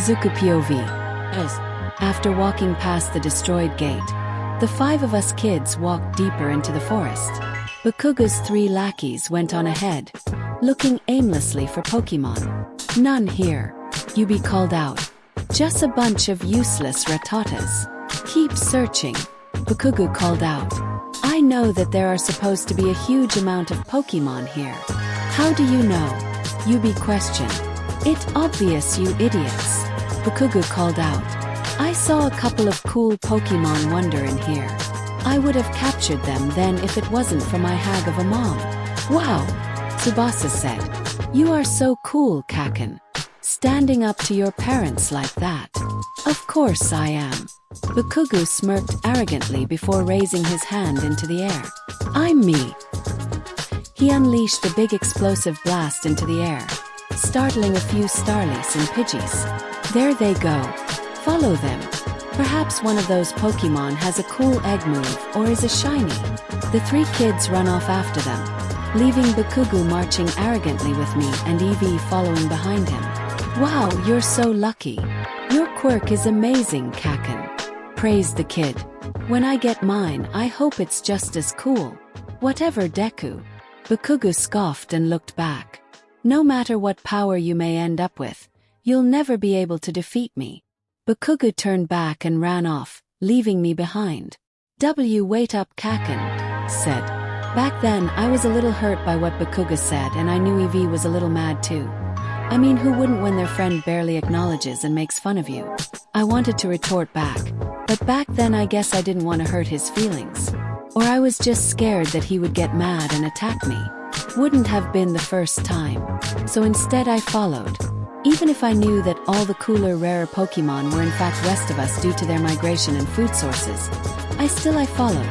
Izuku POV. After walking past the destroyed gate, the 5 of us kids walked deeper into the forest. Bakugou's 3 lackeys went on ahead, looking aimlessly for Pokemon. None here. Yubi called out. Just a bunch of useless rattatas. Keep searching. Bakugou called out. I know that there are supposed to be a huge amount of Pokemon here. How do you know? Yubi questioned. It's obvious, you idiots. Bakugou called out. I saw a couple of cool Pokemon wander in here. I would have captured them then if it wasn't for my hag of a mom. Wow, Tsubasa said. You are so cool, Kaken. Standing up to your parents like that. Of course I am. Bakugou smirked arrogantly before raising his hand into the air. I'm me. He unleashed a big explosive blast into the air, startling a few Starlies and Pidgeys. There they go. Follow them. Perhaps one of those Pokemon has a cool egg move or is a shiny. The 3 kids run off after them, leaving Bakugou marching arrogantly with me and Eevee following behind him. Wow, you're so lucky. Your quirk is amazing, Kaken. Praised the kid. When I get mine, I hope it's just as cool. Whatever, Deku. Bakugou scoffed and looked back. No matter what power you may end up with, you'll never be able to defeat me. Bakugou turned back and ran off, leaving me behind. Wait up, Kaken, said. Back then, I was a little hurt by what Bakugou said and I knew Eevee was a little mad too. I mean, who wouldn't when their friend barely acknowledges and makes fun of you? I wanted to retort back, but back then I guess I didn't want to hurt his feelings. Or I was just scared that he would get mad and attack me. Wouldn't have been the first time. So instead I followed. Even if I knew that all the cooler, rarer Pokemon were in fact west of us due to their migration and food sources, I followed,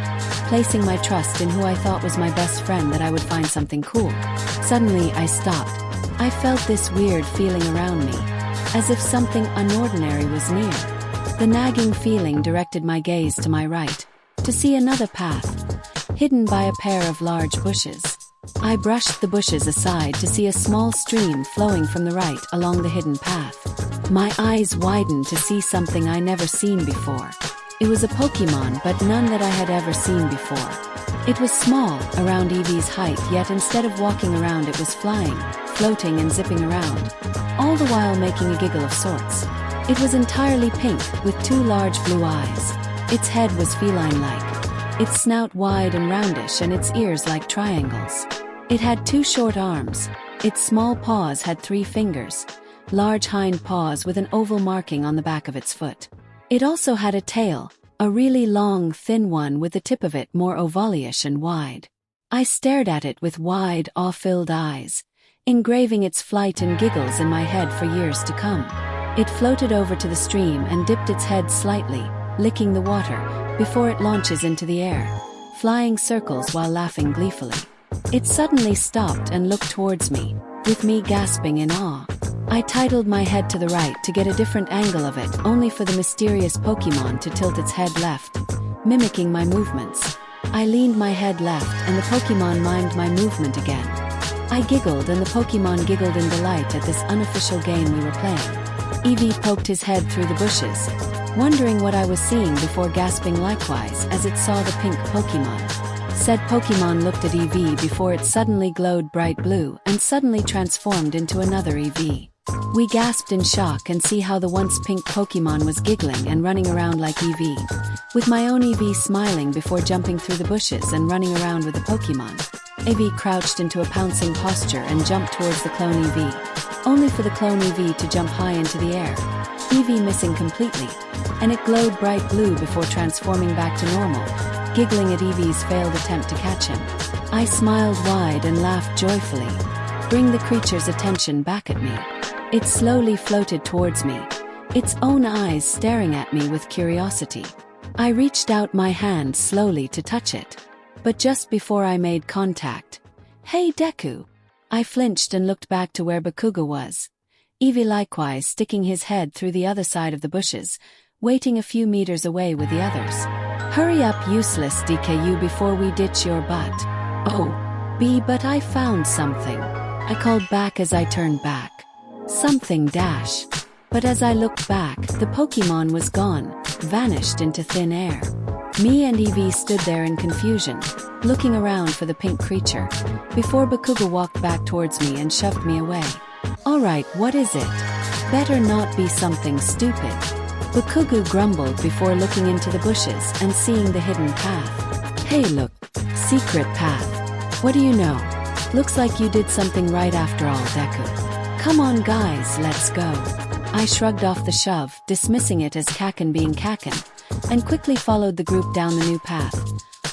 placing my trust in who I thought was my best friend that I would find something cool. Suddenly I stopped. I felt this weird feeling around me, as if something unordinary was near. The nagging feeling directed my gaze to my right, to see another path, hidden by a pair of large bushes. I brushed the bushes aside to see a small stream flowing from the right along the hidden path. My eyes widened to see something I never seen before. It was a Pokemon, but none that I had ever seen before. It was small, around Eevee's height, yet instead of walking around it was flying, floating and zipping around, all the while making a giggle of sorts. It was entirely pink, with 2 large blue eyes. Its head was feline-like, its snout wide and roundish and its ears like triangles. It had 2 short arms. Its small paws had 3 fingers, large hind paws with an oval marking on the back of its foot. It also had a tail, a really long, thin one with the tip of it more ovalish and wide. I stared at it with wide, awe-filled eyes, engraving its flight and giggles in my head for years to come. It floated over to the stream and dipped its head slightly, licking the water, before it launches into the air, flying circles while laughing gleefully. It suddenly stopped and looked towards me, with me gasping in awe. I titled my head to the right to get a different angle of it, only for the mysterious Pokemon to tilt its head left, mimicking my movements. I leaned my head left and the Pokemon mimed my movement again. I giggled and the Pokemon giggled in delight at this unofficial game we were playing. Eevee poked his head through the bushes, wondering what I was seeing before gasping likewise as it saw the pink Pokemon. Said Pokemon looked at Eevee before it suddenly glowed bright blue and suddenly transformed into another Eevee. We gasped in shock and see how the once pink Pokemon was giggling and running around like Eevee, with my own Eevee smiling before jumping through the bushes and running around with the Pokemon. Eevee crouched into a pouncing posture and jumped towards the clone Eevee, only for the clone Eevee to jump high into the air, Eevee missing completely, and it glowed bright blue before transforming back to normal, giggling at Eevee's failed attempt to catch him. I smiled wide and laughed joyfully, bring the creature's attention back at me. It slowly floated towards me, its own eyes staring at me with curiosity. I reached out my hand slowly to touch it, but just before I made contact, "Hey Deku!" I flinched and looked back to where Bakugou was, Eevee likewise sticking his head through the other side of the bushes, waiting a few meters away with the others. "Hurry up, useless DKU, before we ditch your butt." "Oh, B, but I found something," I called back as I turned back. "Something dash." But as I looked back, the Pokemon was gone, vanished into thin air. Me and Eevee stood there in confusion, looking around for the pink creature, before Bakugou walked back towards me and shoved me away. "Alright, what is it? Better not be something stupid." Bakugou grumbled before looking into the bushes and seeing the hidden path. "Hey look, secret path. What do you know? Looks like you did something right after all, Deku. Come on guys, let's go." I shrugged off the shove, dismissing it as Kakin being Kakin, and quickly followed the group down the new path.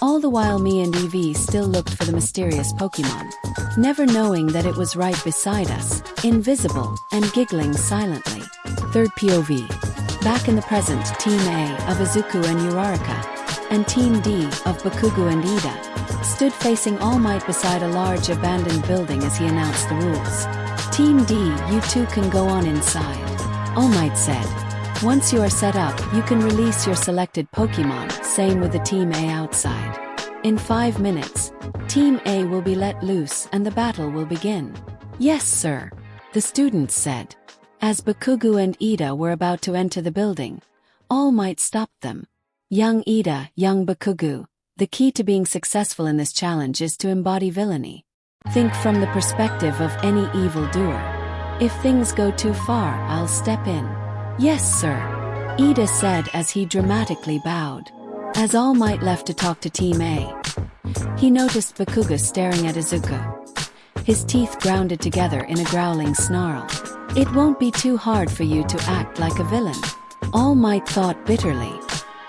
All the while me and Eevee still looked for the mysterious Pokemon, never knowing that it was right beside us, invisible, and giggling silently. Third POV. Back in the present, Team A of Izuku and Uraraka, and Team D of Bakugou and Ida, stood facing All Might beside a large abandoned building as he announced the rules. "Team D, you two can go on inside," All Might said. "Once you are set up, you can release your selected Pokemon, same with the Team A outside. In 5 minutes, Team A will be let loose and the battle will begin." "Yes, sir," the students said. As Bakugou and Ida were about to enter the building, All Might stopped them. "Young Ida, young Bakugou, the key to being successful in this challenge is to embody villainy. Think from the perspective of any evildoer. If things go too far, I'll step in." "Yes, sir," Ida said as he dramatically bowed. As All Might left to talk to Team A, he noticed Bakugou staring at Izuku. His teeth grounded together in a growling snarl. "It won't be too hard for you to act like a villain," All Might thought bitterly.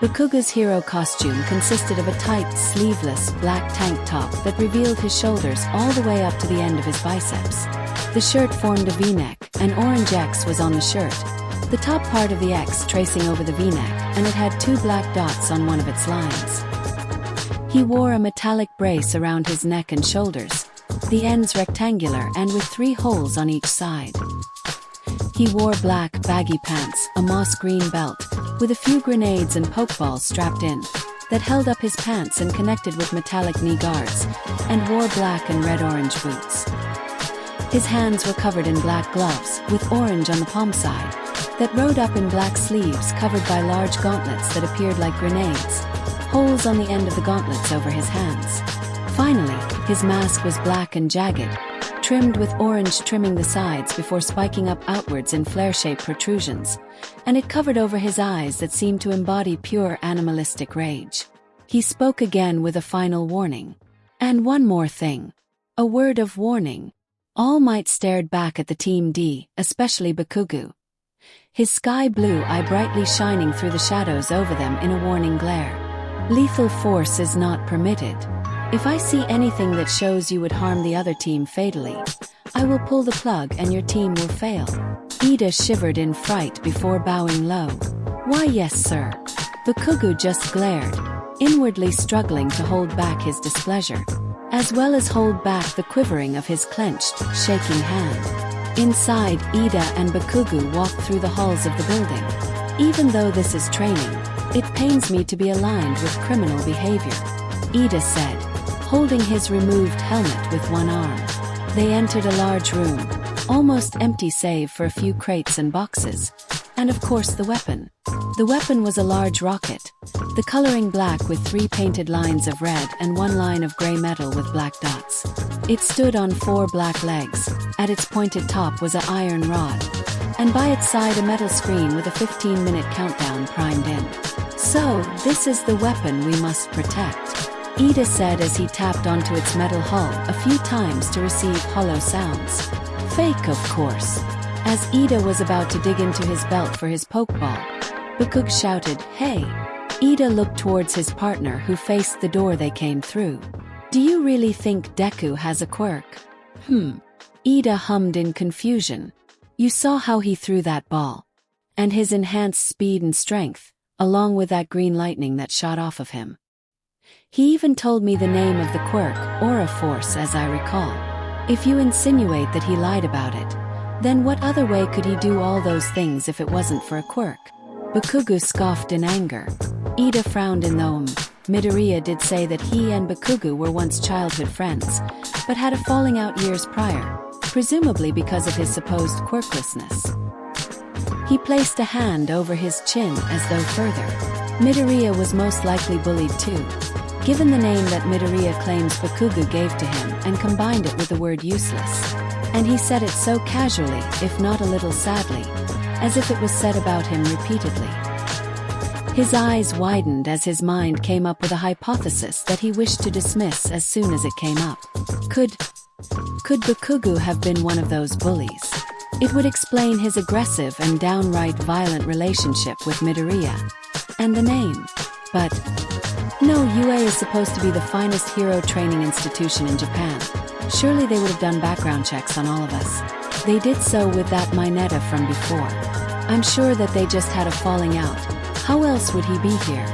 Bakugou's hero costume consisted of a tight, sleeveless, black tank top that revealed his shoulders all the way up to the end of his biceps. The shirt formed a V-neck, an orange X was on the shirt, the top part of the X tracing over the V-neck, and it had 2 black dots on one of its lines. He wore a metallic brace around his neck and shoulders, the ends rectangular and with 3 holes on each side. He wore black, baggy pants, a moss green belt, with a few grenades and pokeballs strapped in, that held up his pants and connected with metallic knee guards, and wore black and red-orange boots. His hands were covered in black gloves, with orange on the palm side, that rode up in black sleeves covered by large gauntlets that appeared like grenades, holes on the end of the gauntlets over his hands. Finally, his mask was black and jagged, trimmed with orange trimming the sides before spiking up outwards in flare-shaped protrusions, and it covered over his eyes that seemed to embody pure animalistic rage. He spoke again with a final warning. "And one more thing. A word of warning." All Might stared back at the Team D, especially Bakugou, his sky blue eye brightly shining through the shadows over them in a warning glare. "Lethal force is not permitted. If I see anything that shows you would harm the other team fatally, I will pull the plug and your team will fail." Ida shivered in fright before bowing low. "Why yes, sir." Bakugou just glared, inwardly struggling to hold back his displeasure, as well as hold back the quivering of his clenched, shaking hand. Inside, Ida and Bakugou walked through the halls of the building. "Even though this is training, it pains me to be aligned with criminal behavior," Ida said, holding his removed helmet with one arm. They entered a large room, almost empty save for a few crates and boxes, and of course the weapon. The weapon was a large rocket, the coloring black with 3 painted lines of red and 1 line of gray metal with black dots. It stood on 4 black legs, at its pointed top was an iron rod, and by its side a metal screen with a 15-minute countdown primed in. "So, this is the weapon we must protect," Ida said as he tapped onto its metal hull a few times to receive hollow sounds. "Fake, of course." As Ida was about to dig into his belt for his pokeball, Bakugou shouted, "Hey!" Ida looked towards his partner who faced the door they came through. "Do you really think Deku has a quirk?" Ida hummed in confusion. "You saw how he threw that ball. And his enhanced speed and strength, along with that green lightning that shot off of him. He even told me the name of the quirk, Aura Force, as I recall. If you insinuate that he lied about it, then what other way could he do all those things if it wasn't for a quirk?" Bakugou scoffed in anger. Ida frowned in though Midoriya did say that he and Bakugou were once childhood friends, but had a falling out years prior, presumably because of his supposed quirklessness. He placed a hand over his chin as though further. Midoriya was most likely bullied too, given the name that Midoriya claims Bakugou gave to him and combined it with the word useless. And he said it so casually, if not a little sadly, as if it was said about him repeatedly. His eyes widened as his mind came up with a hypothesis that he wished to dismiss as soon as it came up. Could Bakugou have been one of those bullies? It would explain his aggressive and downright violent relationship with Midoriya. And the name. But no, UA is supposed to be the finest hero training institution in Japan. Surely they would have done background checks on all of us. They did so with that Mineta from before. I'm sure that they just had a falling out. How else would he be here?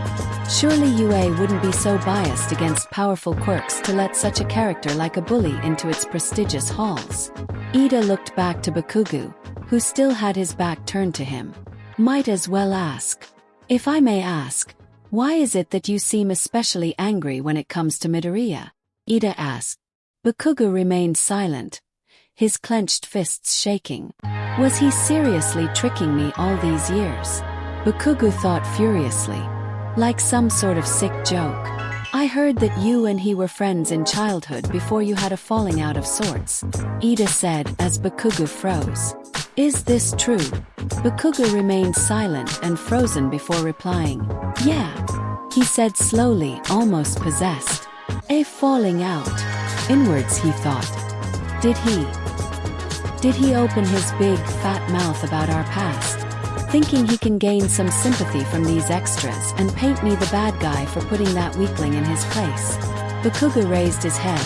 Surely UA wouldn't be so biased against powerful quirks to let such a character like a bully into its prestigious halls. Ida looked back to Bakugou, who still had his back turned to him. Might as well ask. If I may ask, why is it that you seem especially angry when it comes to Midoriya? Ida asked. Bakugou remained silent, his clenched fists shaking. Was he seriously tricking me all these years? Bakugou thought furiously, like some sort of sick joke. I heard that you and he were friends in childhood before you had a falling out of sorts, Ida said as Bakugou froze. Is this true? Bakugou remained silent and frozen before replying. Yeah, he said slowly, almost possessed. A falling out. Inwards he thought. Did he open his big, fat mouth about our past? Thinking he can gain some sympathy from these extras and paint me the bad guy for putting that weakling in his place. Bakugou raised his head,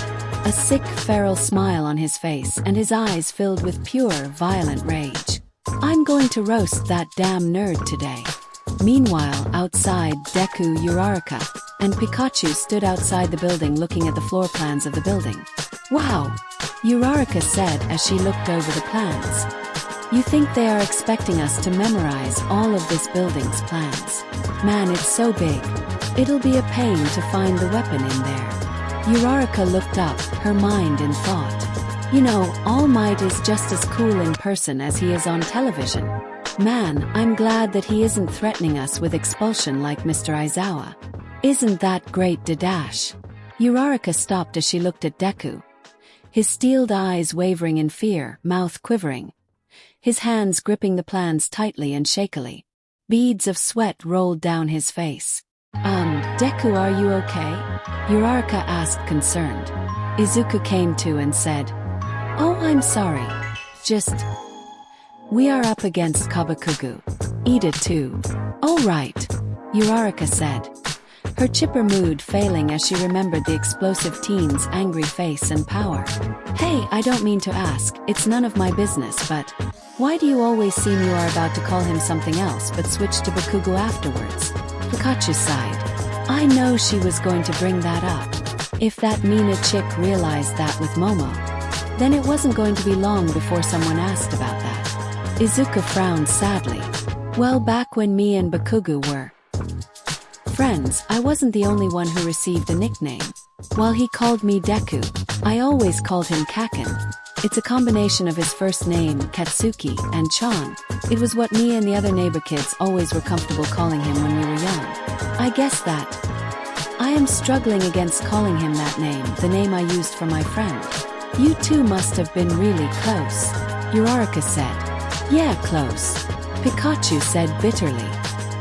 a sick, feral smile on his face and his eyes filled with pure, violent rage. I'm going to roast that damn nerd today. Meanwhile, outside, Deku, Uraraka, and Pikachu stood outside the building looking at the floor plans of the building. Wow! Uraraka said as she looked over the plans. You think they are expecting us to memorize all of this building's plans? Man, it's so big. It'll be a pain to find the weapon in there. Uraraka looked up, her mind in thought. You know, All Might is just as cool in person as he is on television. Man, I'm glad that he isn't threatening us with expulsion like Mr. Aizawa. Isn't that great, Dadash? Uraraka stopped as she looked at Deku. His steeled eyes wavering in fear, mouth quivering. His hands gripping the plans tightly and shakily. Beads of sweat rolled down his face. Deku, are you okay? Uraraka asked, concerned. Izuku came to and said, Oh, I'm sorry. We are up against Bakugou. Ida too. Oh right, Uraraka said. Her chipper mood failing as she remembered the explosive teen's angry face and power. Hey, I don't mean to ask, it's none of my business, but why do you always seem you are about to call him something else but switch to Bakugou afterwards? Pikachu sighed. I know she was going to bring that up. If that Mina chick realized that with Momo, then it wasn't going to be long before someone asked about that. Izuku frowned sadly. Well, back when me and Bakugou were friends, I wasn't the only one who received a nickname. While he called me Deku, I always called him Kaken. It's a combination of his first name, Katsuki, and Chan. It was what me and the other neighbor kids always were comfortable calling him when we were young. I guess that I am struggling against calling him that name, the name I used for my friend. You two must have been really close, Uraraka said. Yeah, close, Pikachu said bitterly.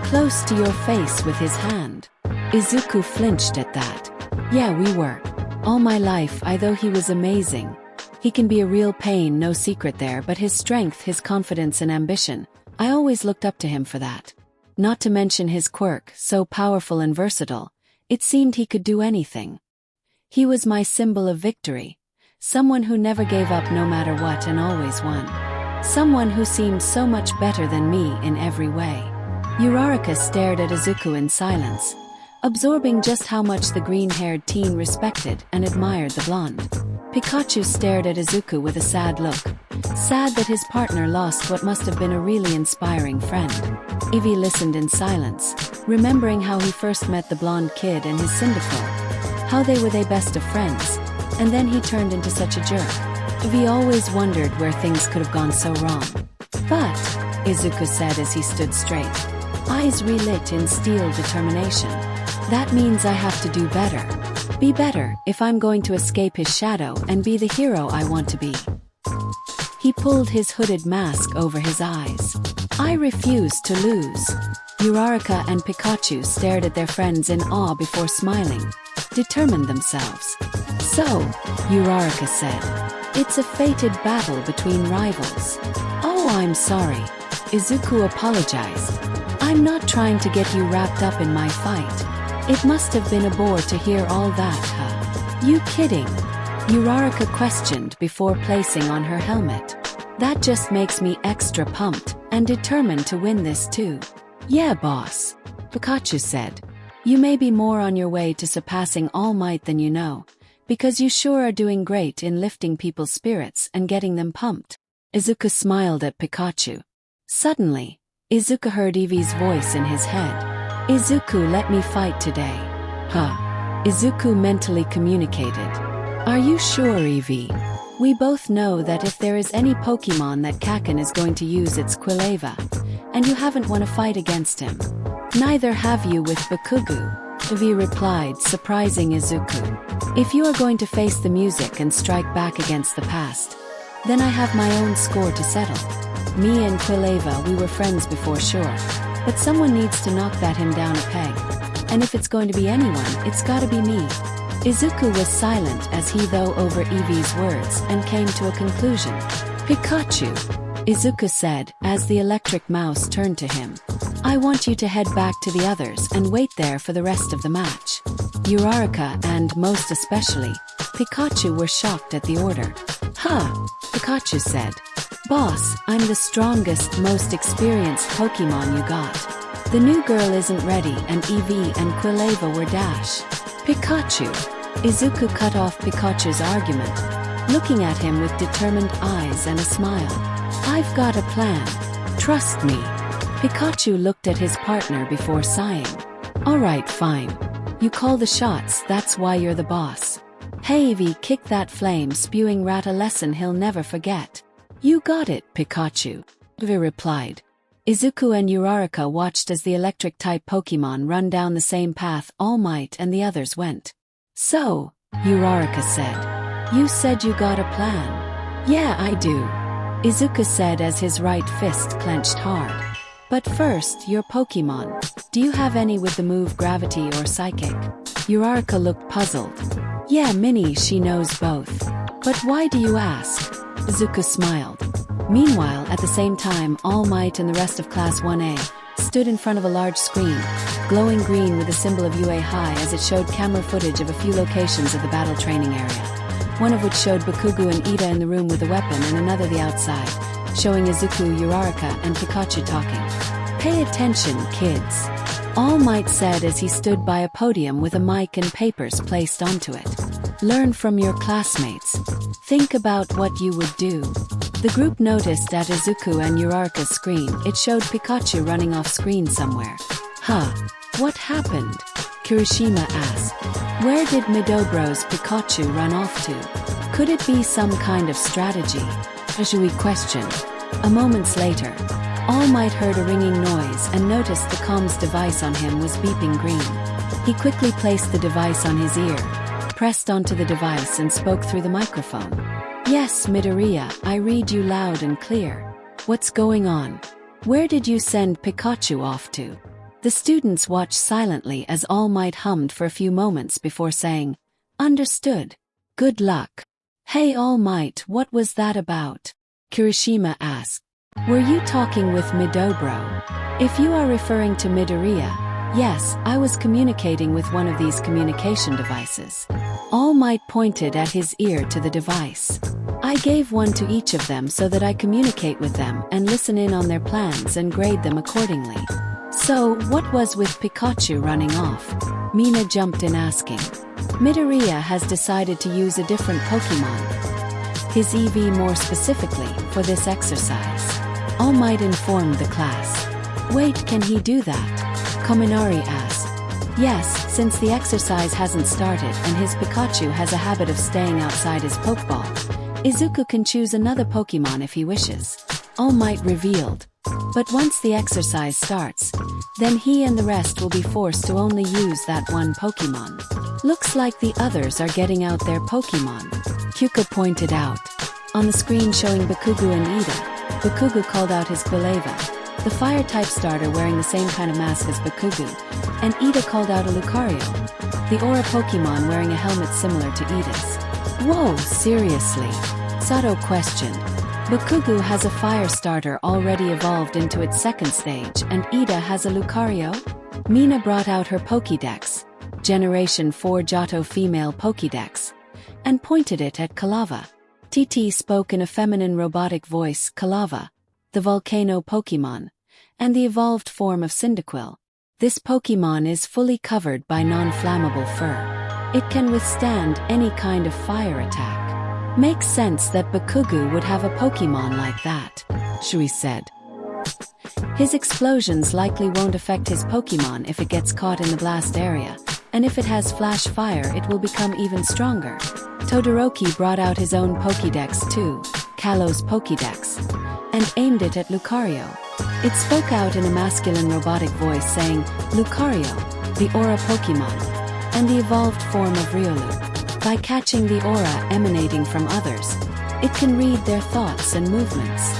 Close to your face with his hand. Izuku flinched at that. Yeah, we were. All my life, though he was amazing. He can be a real pain, no secret there, but his strength, his confidence and ambition, I always looked up to him for that. Not to mention his quirk, so powerful and versatile, it seemed he could do anything. He was my symbol of victory. Someone who never gave up no matter what and always won. Someone who seemed so much better than me in every way. Uraraka stared at Izuku in silence, absorbing just how much the green-haired teen respected and admired the blonde. Pikachu stared at Izuku with a sad look, sad that his partner lost what must have been a really inspiring friend. Eevee listened in silence, remembering how he first met the blonde kid and his Cyndaquil, how they were the best of friends, and then he turned into such a jerk. Eevee always wondered where things could have gone so wrong. But Izuku said as he stood straight, eyes relit in steel determination. That means I have to do better. Be better if I'm going to escape his shadow and be the hero I want to be. He pulled his hooded mask over his eyes. I refuse to lose. Uraraka and Pikachu stared at their friends in awe before smiling, determined themselves. So, Uraraka said, it's a fated battle between rivals. Oh, I'm sorry. Izuku apologized. I'm not trying to get you wrapped up in my fight. It must have been a bore to hear all that, huh? You kidding? Uraraka questioned before placing on her helmet. That just makes me extra pumped and determined to win this too. Yeah, boss, Pikachu said. You may be more on your way to surpassing All Might than you know, because you sure are doing great in lifting people's spirits and getting them pumped. Izuku smiled at Pikachu. Suddenly, Izuku heard Eevee's voice in his head. Izuku, let me fight today. Huh. Izuku mentally communicated. Are you sure, Eevee? We both know that if there is any Pokemon that Kakin is going to use, it's Quilava, and you haven't won a fight against him. Neither have you with Bakugou, Eevee replied, surprising Izuku. If you are going to face the music and strike back against the past, then I have my own score to settle. Me and Quilava, we were friends before, sure, but someone needs to knock him down a peg. And if it's going to be anyone, it's gotta be me. Izuku was silent as he thought over Eevee's words and came to a conclusion. Pikachu, Izuku said as the electric mouse turned to him. I want you to head back to the others and wait there for the rest of the match. Uraraka and, most especially, Pikachu were shocked at the order. Huh, Pikachu said. Boss, I'm the strongest, most experienced Pokemon you got. The new girl isn't ready and Eevee and Quilava were dash. Pikachu. Izuku cut off Pikachu's argument, looking at him with determined eyes and a smile. I've got a plan. Trust me. Pikachu looked at his partner before sighing. Alright, fine. You call the shots, that's why you're the boss. Hey Eevee, kick that flame-spewing rat, a lesson he'll never forget. You got it, Pikachu, Eevee replied. Izuku and Uraraka watched as the electric-type Pokemon run down the same path All Might and the others went. So, Uraraka said, you said you got a plan. Yeah, I do, Izuku said as his right fist clenched hard. But first, your Pokemon. Do you have any with the move Gravity or Psychic? Uraraka looked puzzled. Yeah, Minnie, she knows both. But why do you ask? Izuku smiled. Meanwhile, at the same time, All Might and the rest of Class 1A stood in front of a large screen, glowing green with the symbol of UA High as it showed camera footage of a few locations of the battle training area, one of which showed Bakugou and Ida in the room with the weapon and another the outside, showing Izuku, Uraraka, and Pikachu talking. Pay attention, kids, All Might said as he stood by a podium with a mic and papers placed onto it. Learn from your classmates. Think about what you would do. The group noticed at Izuku and Uraraka's screen it showed Pikachu running off screen somewhere. Huh. What happened? Kirishima asked. Where did Midobro's Pikachu run off to? Could it be some kind of strategy? Ajui questioned. A moment later, All Might heard a ringing noise and noticed the comms device on him was beeping green. He quickly placed the device on his ear, pressed onto the device and spoke through the microphone. Yes, Midoriya, I read you loud and clear. What's going on? Where did you send Pikachu off to? The students watched silently as All Might hummed for a few moments before saying, Understood. Good luck. Hey All Might, what was that about? Kirishima asked. Were you talking with Midobro? If you are referring to Midoriya, yes, I was communicating with one of these communication devices. All Might pointed at his ear to the device. I gave one to each of them so that I communicate with them and listen in on their plans and grade them accordingly. So, what was with Pikachu running off? Mina jumped in asking. Midoriya has decided to use a different Pokemon, his Eevee more specifically, for this exercise. All Might informed the class. Wait, can he do that? Kominari asked. Yes, since the exercise hasn't started and his Pikachu has a habit of staying outside his Pokeball, Izuku can choose another Pokemon if he wishes. All Might revealed. But once the exercise starts, then he and the rest will be forced to only use that one Pokemon. Looks like the others are getting out their Pokemon, Kyuka pointed out. On the screen showing Bakugou and Ida, Bakugou called out his Quilava, the fire-type starter wearing the same kind of mask as Bakugou, and Ida called out a Lucario, the Aura Pokemon wearing a helmet similar to Ida's. Whoa, seriously? Sato questioned. Bakugou has a fire starter already evolved into its second stage, and Ida has a Lucario? Mina brought out her Pokédex, Generation 4 Johto female Pokédex, and pointed it at Quilava. TT spoke in a feminine robotic voice, Quilava, the volcano Pokemon, and the evolved form of Cyndaquil. This Pokemon is fully covered by non-flammable fur. It can withstand any kind of fire attack. Makes sense that Bakugou would have a Pokemon like that, Shui said. His explosions likely won't affect his Pokemon if it gets caught in the blast area, and if it has flash fire it will become even stronger. Todoroki brought out his own Pokédex too, Kalos Pokédex, and aimed it at Lucario. It spoke out in a masculine robotic voice saying, Lucario, the Aura Pokemon, and the evolved form of Riolu. By catching the aura emanating from others, it can read their thoughts and movements.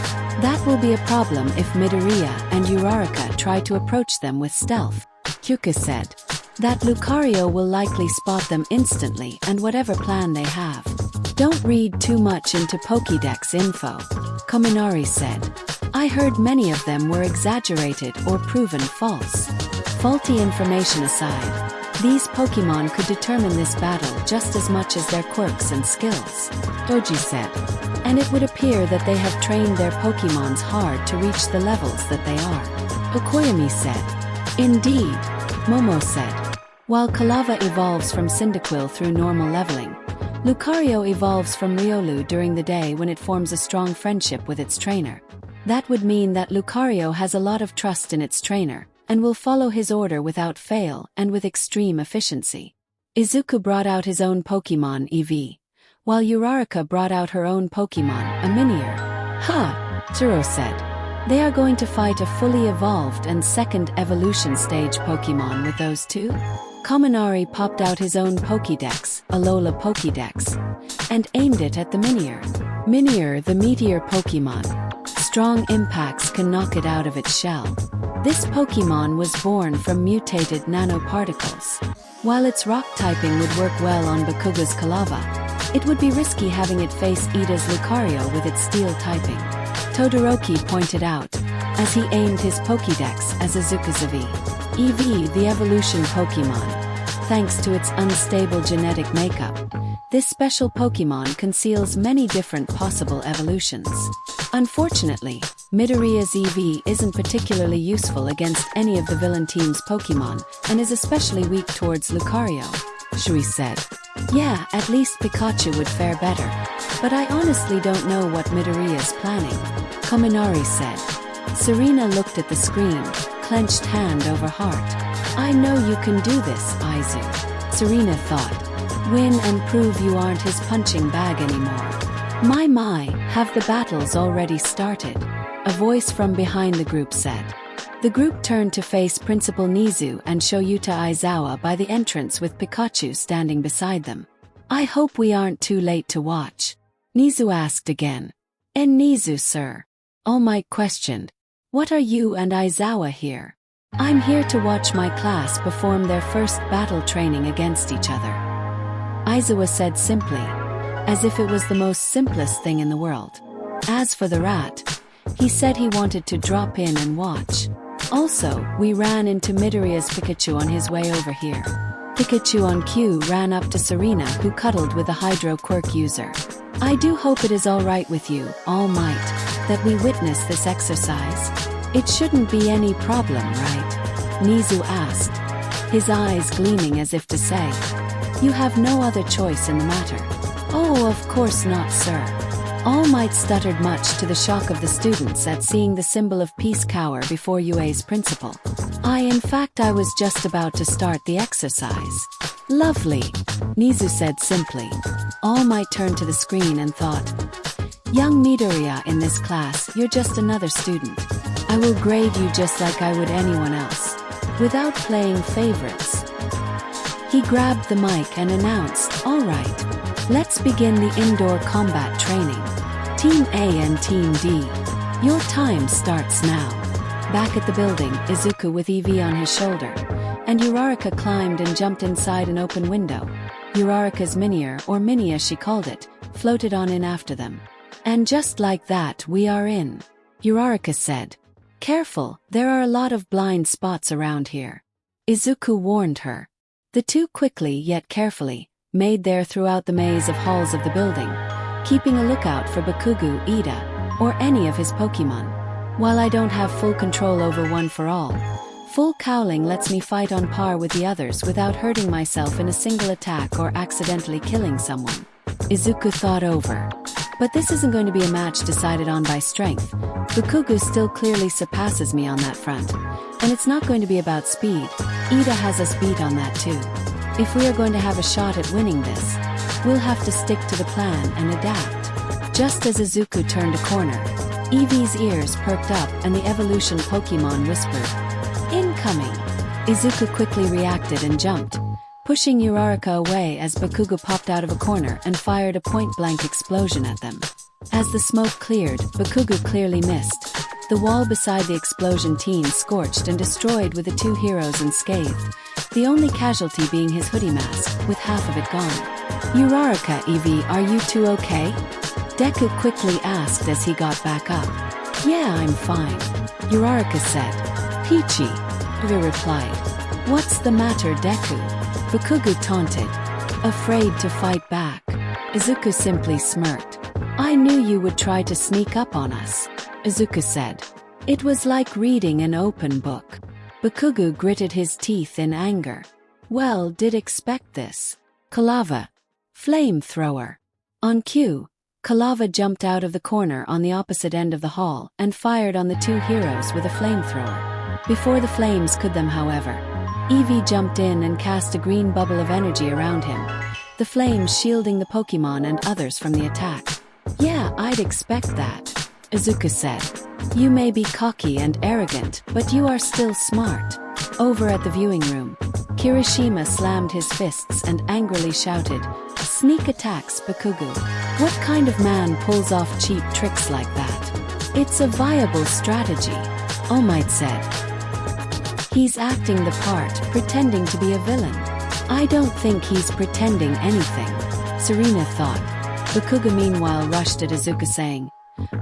That will be a problem if Midoriya and Uraraka try to approach them with stealth, Kyuka said. That Lucario will likely spot them instantly and whatever plan they have. Don't read too much into Pokédex info, Kominari said. I heard many of them were exaggerated or proven false. Faulty information aside, these Pokemon could determine this battle just as much as their quirks and skills, Doji said. And it would appear that they have trained their Pokemons hard to reach the levels that they are, Okoyami said. Indeed, Momo said. While Quilava evolves from Cyndaquil through normal leveling, Lucario evolves from Riolu during the day when it forms a strong friendship with its trainer. That would mean that Lucario has a lot of trust in its trainer, and will follow his order without fail and with extreme efficiency. Izuku brought out his own Pokemon Eevee, while Uraraka brought out her own Pokemon, a Minior. Zero said. They are going to fight a fully evolved and second evolution stage Pokemon with those two? Kominari popped out his own Pokédex, Alola Pokédex, and aimed it at the Minior. Minior, the meteor Pokemon. Strong impacts can knock it out of its shell. This Pokemon was born from mutated nanoparticles. While its rock typing would work well on Bakugou's Quilava, it would be risky having it face Ida's Lucario with its steel typing, Todoroki pointed out, as he aimed his Pokédex as Izuku's Eevee, the evolution Pokemon. Thanks to its unstable genetic makeup, this special Pokemon conceals many different possible evolutions. Unfortunately, Midoriya's Eevee isn't particularly useful against any of the villain team's Pokemon, and is especially weak towards Lucario, Shui said. Yeah, at least Pikachu would fare better. But I honestly don't know what Midoriya's planning, Kominari said. Serena looked at the screen, clenched hand over heart. I know you can do this, Izu. Serena thought. Win and prove you aren't his punching bag anymore. My, have the battles already started? A voice from behind the group said. The group turned to face Principal Nizu and Shoyuta Aizawa by the entrance with Pikachu standing beside them. I hope we aren't too late to watch. Nizu asked again. And Nizu, sir? All Might questioned. What are you and Aizawa here? I'm here to watch my class perform their first battle training against each other. Aizawa said simply, as if it was the most simplest thing in the world. As for the rat, he said he wanted to drop in and watch. Also, we ran into Midoriya's Pikachu on his way over here. Pikachu on cue ran up to Serena, who cuddled with the Hydro Quirk user. I do hope it is alright with you, All Might, that we witness this exercise. It shouldn't be any problem, right? Nizu asked, his eyes gleaming as if to say, you have no other choice in the matter. Oh, of course not, sir. All Might stuttered, much to the shock of the students at seeing the symbol of peace cower before UA's principal. In fact I was just about to start the exercise. Lovely, Nizu said simply. All Might turned to the screen and thought, Young Midoriya in this class, you're just another student. I will grade you just like I would anyone else. Without playing favorites. He grabbed the mic and announced, "All right, let's begin the indoor combat training. Team A and Team D. Your time starts now." Back at the building, Izuku with Eevee on his shoulder, and Uraraka climbed and jumped inside an open window. Uraraka's minier, or mini as she called it, floated on in after them. "And just like that, we are in," Uraraka said. "Careful, there are a lot of blind spots around here," Izuku warned her. The two quickly yet carefully made their throughout the maze of halls of the building, keeping a lookout for Bakugou, Ida, or any of his Pokemon. While I don't have full control over one for all, full cowling lets me fight on par with the others without hurting myself in a single attack or accidentally killing someone, Izuku thought over. But this isn't going to be a match decided on by strength. Bakugou still clearly surpasses me on that front. And it's not going to be about speed. Ida has us beat on that too. If we are going to have a shot at winning this, we'll have to stick to the plan and adapt. Just as Izuku turned a corner, Eevee's ears perked up and the evolution Pokemon whispered, "Incoming!" Izuku quickly reacted and jumped, pushing Uraraka away as Bakugou popped out of a corner and fired a point-blank explosion at them. As the smoke cleared, Bakugou clearly missed. The wall beside the explosion teen scorched and destroyed with the two heroes unscathed, the only casualty being his hoodie mask, with half of it gone. "Uraraka, Eevee, are you two okay?" Deku quickly asked as he got back up. "Yeah, I'm fine," Uraraka said. "Peachy," Eevee replied. "What's the matter, Deku?" Bakugou taunted. "Afraid to fight back." Izuku simply smirked. "I knew you would try to sneak up on us," Izuku said. "It was like reading an open book." Bakugou gritted his teeth in anger. "Well, did expect this. Kalava. Flamethrower." On cue, Kalava jumped out of the corner on the opposite end of the hall and fired on the two heroes with a flamethrower. Before the flames could them, however, Eevee jumped in and cast a green bubble of energy around him, the flames shielding the Pokemon and others from the attack. "Yeah, I'd expect that," Izuku said. "You may be cocky and arrogant, but you are still smart." Over at the viewing room, Kirishima slammed his fists and angrily shouted, "Sneak attacks, Bakugou. What kind of man pulls off cheap tricks like that?" "It's a viable strategy," All Might said. "He's acting the part, pretending to be a villain." "I don't think he's pretending anything," Serena thought. Bakugou meanwhile rushed at Izuku saying,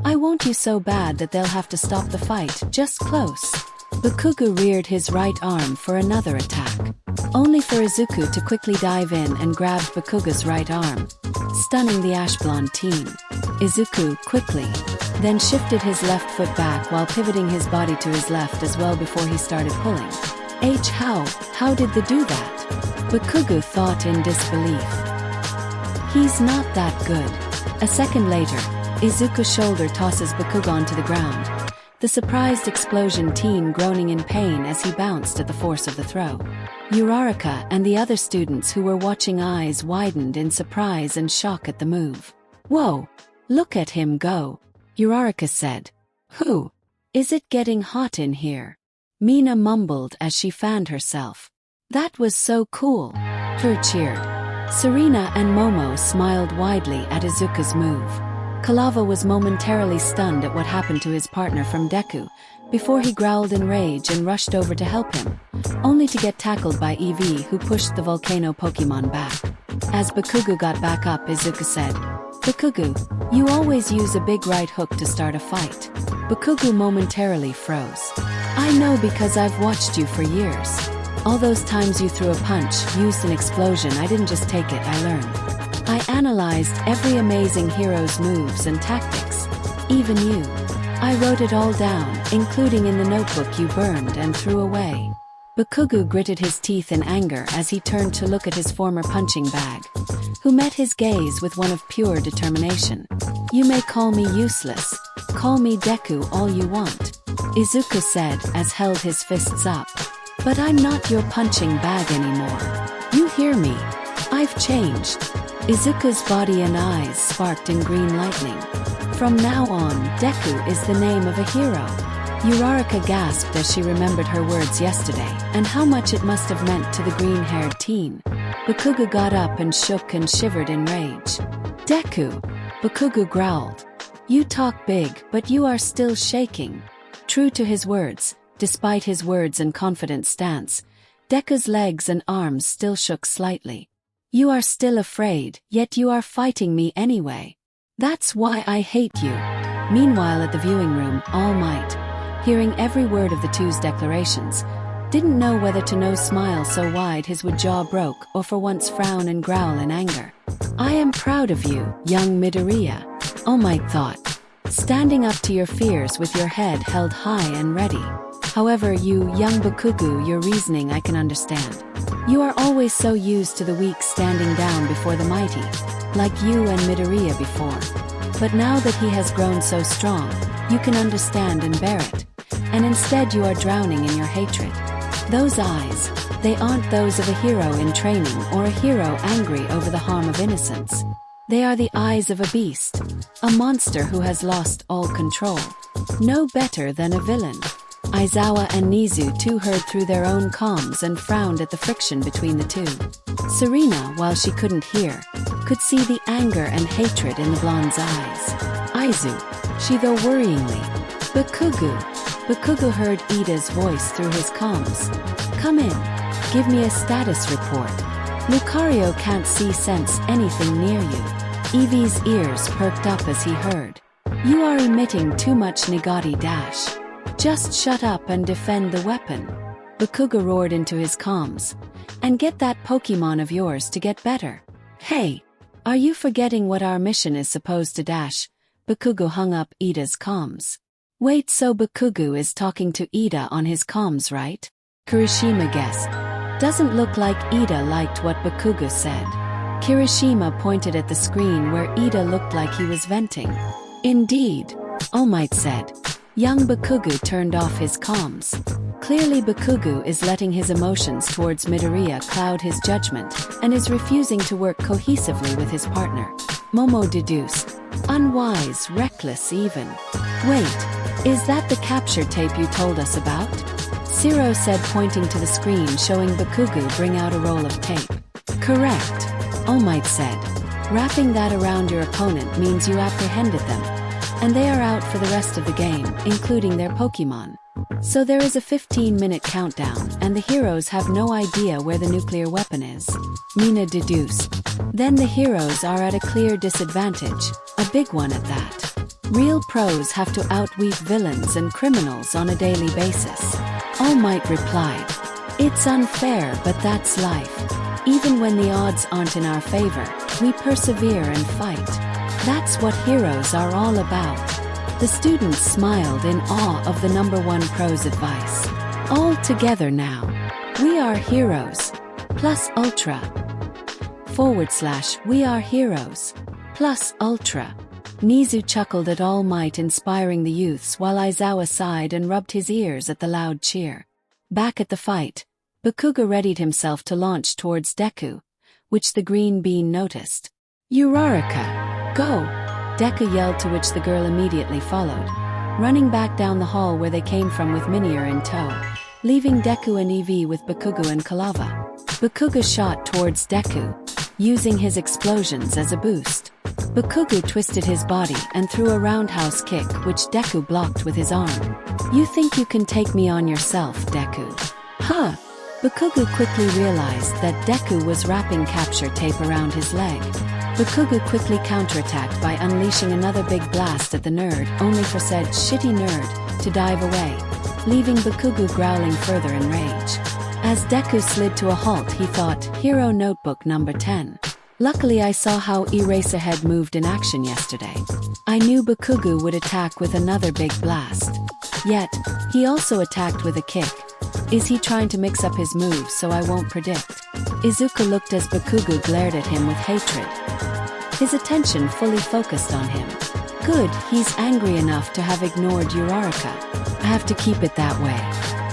"I want you so bad that they'll have to stop the fight, just close." Bakugou reared his right arm for another attack, only for Izuku to quickly dive in and grabbed Bakugou's right arm, stunning the ash blonde teen. Izuku, quickly, then shifted his left foot back while pivoting his body to his left as well before he started pulling. How did they do that?" Bakugou thought in disbelief. "He's not that good." A second later, Izuku's shoulder tosses Bakugou onto the ground, the surprised explosion teen groaning in pain as he bounced at the force of the throw. Uraraka and the other students who were watching eyes widened in surprise and shock at the move. "Whoa! Look at him go," Uraraka said. "Who? Is it getting hot in here?" Mina mumbled as she fanned herself. "That was so cool," Her cheered. Serena and Momo smiled widely at Izuku's move. Kalava was momentarily stunned at what happened to his partner from Deku, before he growled in rage and rushed over to help him, only to get tackled by Eevee, who pushed the volcano Pokemon back. As Bakugou got back up, Izuku said, "Bakugou, you always use a big right hook to start a fight." Bakugou momentarily froze. "I know because I've watched you for years. All those times you threw a punch, used an explosion, I didn't just take it, I learned. I analyzed every amazing hero's moves and tactics. Even you. I wrote it all down, including in the notebook you burned and threw away." Bakugou gritted his teeth in anger as he turned to look at his former punching bag, who met his gaze with one of pure determination. "You may call me useless. Call me Deku all you want," Izuku said as held his fists up. "But I'm not your punching bag anymore. You hear me? I've changed." Izuku's body and eyes sparked in green lightning. From now on, Deku is the name of a hero. Uraraka gasped as she remembered her words yesterday, and how much it must have meant to the green-haired teen. Bakugou got up and shook and shivered in rage. Deku! Bakugou growled. You talk big, but you are still shaking. True to his words, despite his words and confident stance, Deku's legs and arms still shook slightly. You are still afraid, yet you are fighting me anyway. That's why I hate you. Meanwhile at the viewing room, All Might, hearing every word of the two's declarations, didn't know whether to smile so wide his jaw broke or for once frown and growl in anger. I am proud of you, young Midoriya, All Might thought. Standing up to your fears with your head held high and ready. However, you, young Bakugou, your reasoning I can understand. You are always so used to the weak standing down before the mighty, like you and Midoriya before. But now that he has grown so strong, you can understand and bear it. And instead you are drowning in your hatred. Those eyes, they aren't those of a hero in training or a hero angry over the harm of innocence. They are the eyes of a beast, a monster who has lost all control. No better than a villain. Aizawa and Nizu too heard through their own comms and frowned at the friction between the two. Serena, while she couldn't hear, could see the anger and hatred in the blonde's eyes. Aizu, she though worryingly. Bakugou. Bakugou heard Ida's voice through his comms. Come in. Give me a status report. Lucario can't sense anything near you. Eevee's ears perked up as he heard. You are emitting too much Nagati dash. Just shut up and defend the weapon. Bakugou roared into his comms. And get that Pokemon of yours to get better. Hey! Are you forgetting what our mission is supposed to dash? Bakugou hung up Ida's comms. Wait, so Bakugou is talking to Ida on his comms, right? Kirishima guessed. Doesn't look like Ida liked what Bakugou said. Kirishima pointed at the screen where Ida looked like he was venting. Indeed, All Might said. Young Bakugou turned off his comms. Clearly Bakugou is letting his emotions towards Midoriya cloud his judgment, and is refusing to work cohesively with his partner. Momo deduced. Unwise, reckless even. Wait, is that the capture tape you told us about? Zero said, pointing to the screen showing Bakugou bring out a roll of tape. Correct, All Might said. Wrapping that around your opponent means you apprehended them. And they are out for the rest of the game, including their Pokemon. So there is a 15-minute countdown, and the heroes have no idea where the nuclear weapon is. Mina deduced. Then the heroes are at a clear disadvantage, a big one at that. Real pros have to outweave villains and criminals on a daily basis. All Might replied. It's unfair, but that's life. Even when the odds aren't in our favor, we persevere and fight. That's what heroes are all about. The students smiled in awe of the #1 pro's advice. All together now. We are heroes. Plus ultra. / we are heroes. Plus ultra. Nizu chuckled at All Might inspiring the youths while Aizawa sighed and rubbed his ears at the loud cheer. Back at the fight, Bakugou readied himself to launch towards Deku, which the green bean noticed. Uraraka! Go! Deku yelled, to which the girl immediately followed, running back down the hall where they came from with Minior in tow, leaving Deku and Eevee with Bakugou and Kalava. Bakugou shot towards Deku, using his explosions as a boost. Bakugou twisted his body and threw a roundhouse kick which Deku blocked with his arm. You think you can take me on yourself, Deku? Huh! Bakugou quickly realized that Deku was wrapping capture tape around his leg. Bakugou quickly counterattacked by unleashing another big blast at the nerd, only for said shitty nerd to dive away, leaving Bakugou growling further in rage. As Deku slid to a halt, he thought, Hero Notebook number 10. Luckily I saw how Eraserhead moved in action yesterday. I knew Bakugou would attack with another big blast. Yet, he also attacked with a kick. Is he trying to mix up his moves so I won't predict? Izuku looked as Bakugou glared at him with hatred. His attention fully focused on him. Good, he's angry enough to have ignored Uraraka. I have to keep it that way.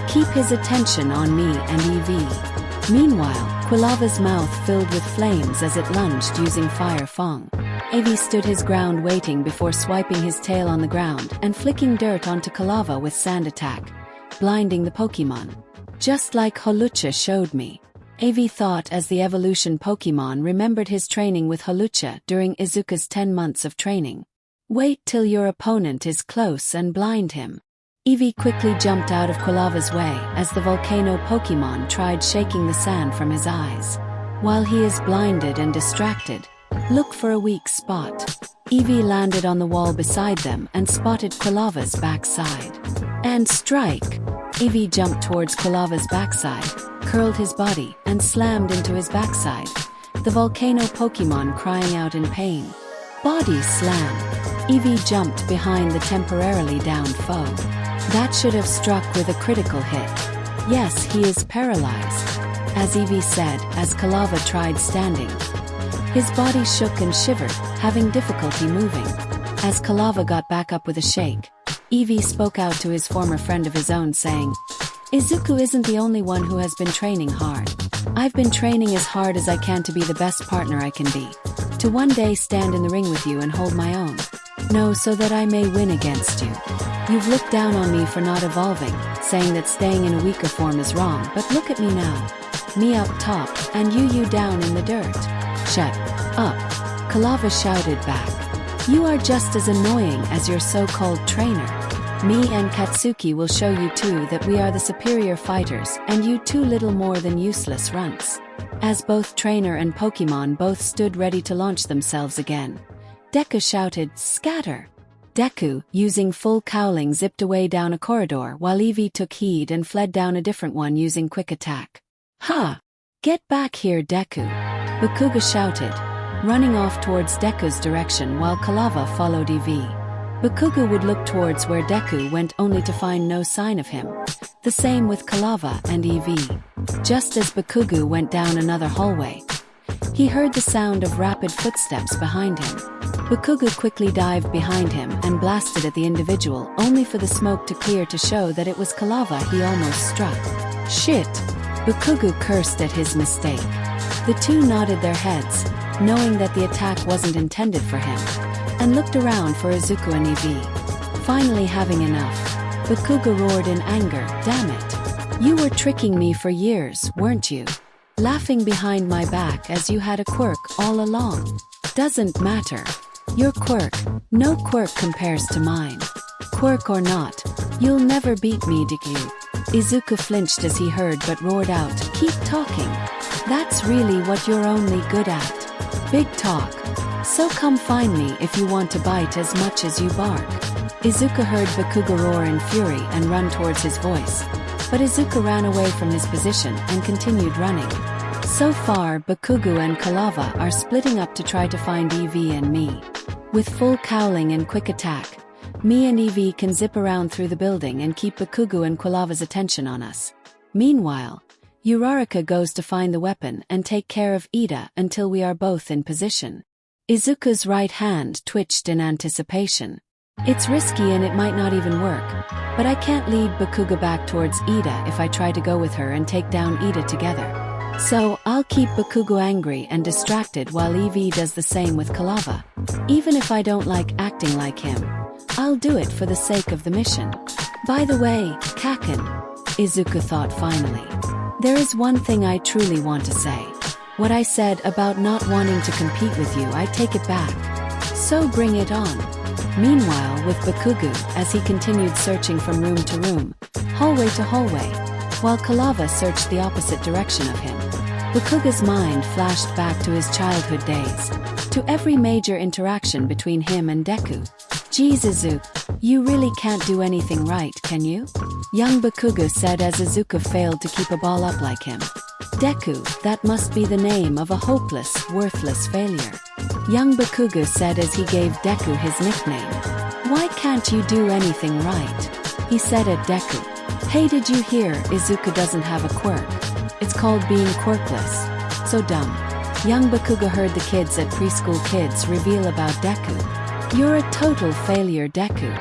Keep his attention on me and Eevee. Meanwhile, Quilava's mouth filled with flames as it lunged using Fire Fang. Avi stood his ground waiting before swiping his tail on the ground and flicking dirt onto Quilava with Sand Attack, blinding the Pokemon. Just like Holucha showed me. Avi thought as the evolution Pokemon remembered his training with Holucha during Izuku's 10 months of training. Wait till your opponent is close and blind him. Eevee quickly jumped out of Quilava's way as the volcano Pokemon tried shaking the sand from his eyes. While he is blinded and distracted, look for a weak spot. Eevee landed on the wall beside them and spotted Quilava's backside. And strike! Eevee jumped towards Quilava's backside, curled his body, and slammed into his backside, the volcano Pokemon crying out in pain. Body slam! Eevee jumped behind the temporarily downed foe. That should have struck with a critical hit. Yes, he is paralyzed, as Eevee said as Quilava tried standing. His body shook and shivered, having difficulty moving. As Quilava got back up with a shake, Eevee spoke out to his former friend of his own saying, Izuku isn't the only one who has been training hard. I've been training as hard as I can to be the best partner I can be. To one day stand in the ring with you and hold my own. No, so that I may win against you. You've looked down on me for not evolving, saying that staying in a weaker form is wrong, but look at me now. Me up top, and you down in the dirt. Shut up, Quilava shouted back. You are just as annoying as your so-called trainer. Me and Katsuki will show you too that we are the superior fighters and you too little more than useless runts. As both trainer and Pokemon both stood ready to launch themselves again, Deku shouted, Scatter! Deku, using full cowling, zipped away down a corridor while Eevee took heed and fled down a different one using quick attack. Ha! Get back here, Deku! Bakugou shouted, running off towards Deku's direction while Quilava followed Eevee. Bakugou would look towards where Deku went only to find no sign of him. The same with Quilava and Eevee. Just as Bakugou went down another hallway, he heard the sound of rapid footsteps behind him. Bakugou quickly dived behind him and blasted at the individual only for the smoke to clear to show that it was Quilava he almost struck. Shit! Bakugou cursed at his mistake. The two nodded their heads, knowing that the attack wasn't intended for him, and looked around for Izuku and Eevee. Finally having enough, Bakugou roared in anger, Damn it! You were tricking me for years, weren't you? Laughing behind my back as you had a quirk all along. Doesn't matter. Your quirk, no quirk compares to mine. Quirk or not, you'll never beat me, Deku. Izuku flinched as he heard but roared out, Keep talking. That's really what you're only good at. Big talk. So come find me if you want to bite as much as you bark. Izuku heard Bakugou roar in fury and run towards his voice, but Izuku ran away from his position and continued running. So far, Bakugou and Quilava are splitting up to try to find Eevee and me. With full cowling and quick attack, me and Eevee can zip around through the building and keep Bakugou and Quilava's attention on us. Meanwhile, Uraraka goes to find the weapon and take care of Ida until we are both in position. Izuku's right hand twitched in anticipation. It's risky and it might not even work, but I can't lead Bakugou back towards Ida if I try to go with her and take down Ida together. So, I'll keep Bakugou angry and distracted while Eevee does the same with Quilava. Even if I don't like acting like him, I'll do it for the sake of the mission. By the way, Kaken, Izuku thought finally. There is one thing I truly want to say. What I said about not wanting to compete with you, I take it back. So bring it on. Meanwhile, with Bakugou, as he continued searching from room to room, hallway to hallway, while Quilava searched the opposite direction of him, Bakugou's mind flashed back to his childhood days, to every major interaction between him and Deku. Geez, Izuku, you really can't do anything right, can you? Young Bakugou said as Izuku failed to keep a ball up like him. Deku, that must be the name of a hopeless, worthless failure. Young Bakugou said as he gave Deku his nickname. Why can't you do anything right? He said at Deku. Hey, did you hear Izuku doesn't have a quirk? It's called being quirkless. So dumb. Young Bakugou heard the kids at Preschool Kids reveal about Deku. You're a total failure, Deku.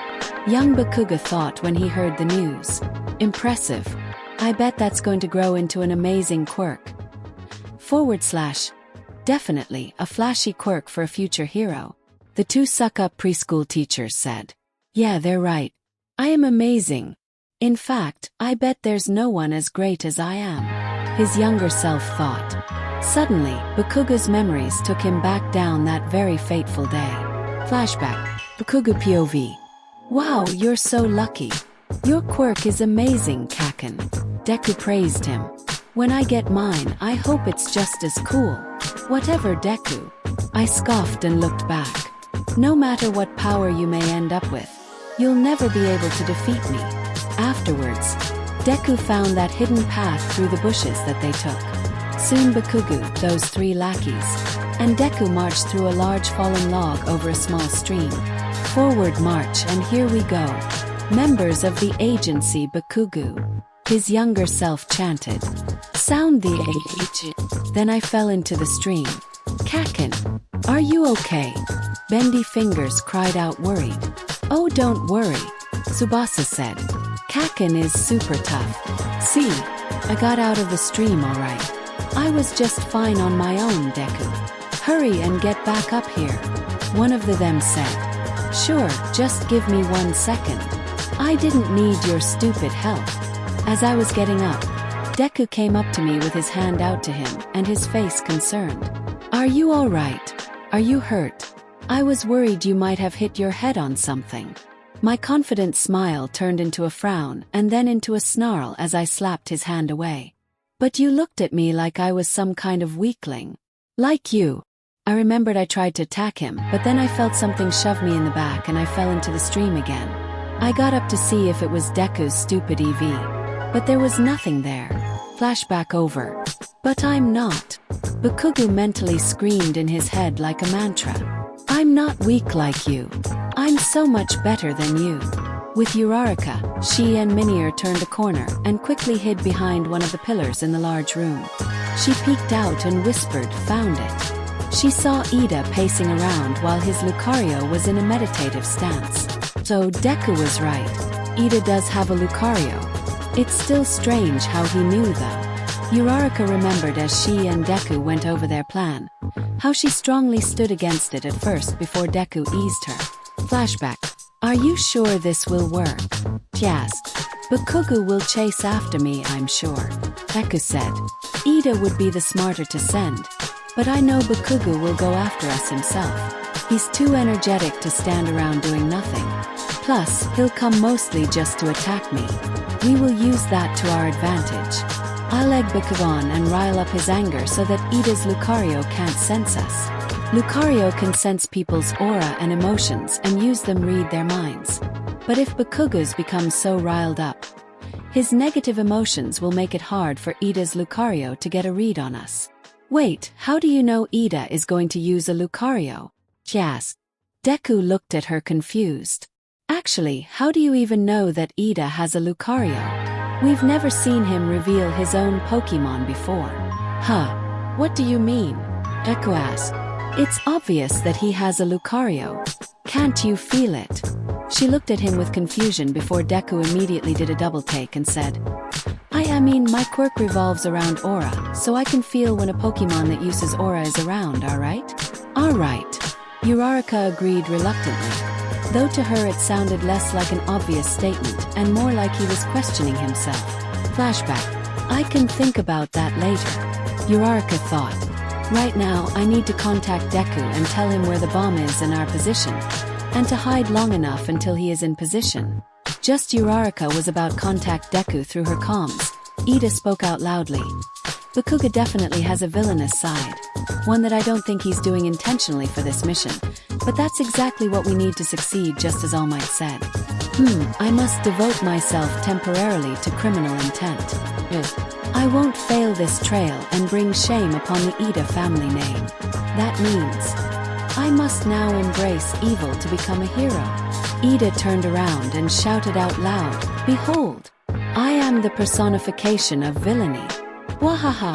Young Bakugou thought when he heard the news. Impressive. I bet that's going to grow into an amazing quirk. / Definitely a flashy quirk for a future hero. The two suck-up preschool teachers said. Yeah, they're right. I am amazing. In fact, I bet there's no one as great as I am, his younger self thought. Suddenly, Bakugou's memories took him back down that very fateful day. Flashback. Bakugou POV. Wow, you're so lucky. Your quirk is amazing, Kaken. Deku praised him. When I get mine, I hope it's just as cool. Whatever, Deku. I scoffed and looked back. No matter what power you may end up with, you'll never be able to defeat me. Afterwards, Deku found that hidden path through the bushes that they took. Soon Bakugou, those three lackeys, and Deku marched through a large fallen log over a small stream. Forward march, and here we go. Members of the agency Bakugou, his younger self chanted. Sound the agent. Then I fell into the stream. Kaken, are you okay? Bendy Fingers cried out worried. Oh, don't worry, Tsubasa said. Kaken is super tough. See, I got out of the stream all right. I was just fine on my own, Deku. Hurry and get back up here. One of them said. Sure, just give me 1 second. I didn't need your stupid help. As I was getting up, Deku came up to me with his hand out to him and his face concerned. Are you all right? Are you hurt? I was worried you might have hit your head on something. My confident smile turned into a frown and then into a snarl as I slapped his hand away. But you looked at me like I was some kind of weakling. Like you. I remembered I tried to attack him, but then I felt something shove me in the back and I fell into the stream again. I got up to see if it was Deku's stupid EV. But there was nothing there. Flashback over. But I'm not. Bakugou mentally screamed in his head like a mantra. I'm not weak like you. I'm so much better than you. With Uraraka, she and Minier turned a corner and quickly hid behind one of the pillars in the large room. She peeked out and whispered, found it. She saw Ida pacing around while his Lucario was in a meditative stance. So Deku was right. Ida does have a Lucario. It's still strange how he knew though. Uraraka remembered as she and Deku went over their plan, how she strongly stood against it at first before Deku eased her. Flashback. Are you sure this will work? She asked. Bakugou will chase after me, I'm sure. Deku said. Ida would be the smarter to send, but I know Bakugou will go after us himself. He's too energetic to stand around doing nothing. Plus, he'll come mostly just to attack me. We will use that to our advantage. I'll egg Bakugou and rile up his anger so that Ida's Lucario can't sense us. Lucario can sense people's aura and emotions and use them read their minds. But if Bakugou's becomes so riled up, his negative emotions will make it hard for Ida's Lucario to get a read on us. Wait, how do you know Ida is going to use a Lucario? She asked. Deku looked at her confused. Actually, how do you even know that Ida has a Lucario? We've never seen him reveal his own Pokemon before. Huh? What do you mean? Deku asked. It's obvious that he has a Lucario. Can't you feel it? She looked at him with confusion before Deku immediately did a double take and said, I mean, my quirk revolves around aura, so I can feel when a Pokemon that uses aura is around, alright? Alright. Uraraka agreed reluctantly. Though to her it sounded less like an obvious statement and more like he was questioning himself. Flashback. I can think about that later. Uraraka thought. Right now, I need to contact Deku and tell him where the bomb is and our position, and to hide long enough until he is in position. Just Uraraka was about contact Deku through her comms. Ida spoke out loudly. Bakugou definitely has a villainous side, one that I don't think he's doing intentionally for this mission, but that's exactly what we need to succeed, just as All Might said. I must devote myself temporarily to criminal intent. I won't fail this trail and bring shame upon the Ida family name. That means I must now embrace evil to become a hero. Ida turned around and shouted out loud, Behold! I am the personification of villainy. Wahaha!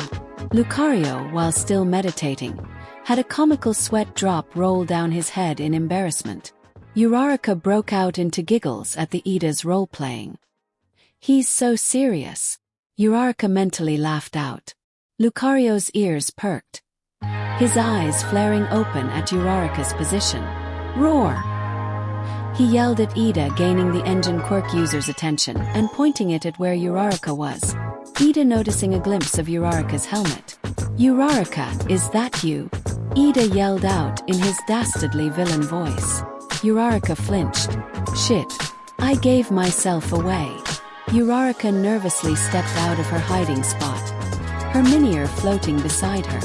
Lucario, while still meditating, had a comical sweat drop roll down his head in embarrassment. Uraraka broke out into giggles at the Ida's role-playing. He's so serious. Uraraka mentally laughed out. Lucario's ears perked, his eyes flaring open at Uraraka's position. Roar! He yelled at Ida, gaining the engine quirk user's attention and pointing it at where Uraraka was. Ida noticing a glimpse of Uraraka's helmet. Uraraka, is that you? Ida yelled out in his dastardly villain voice. Uraraka flinched. Shit. I gave myself away. Uraraka nervously stepped out of her hiding spot, her miniature floating beside her.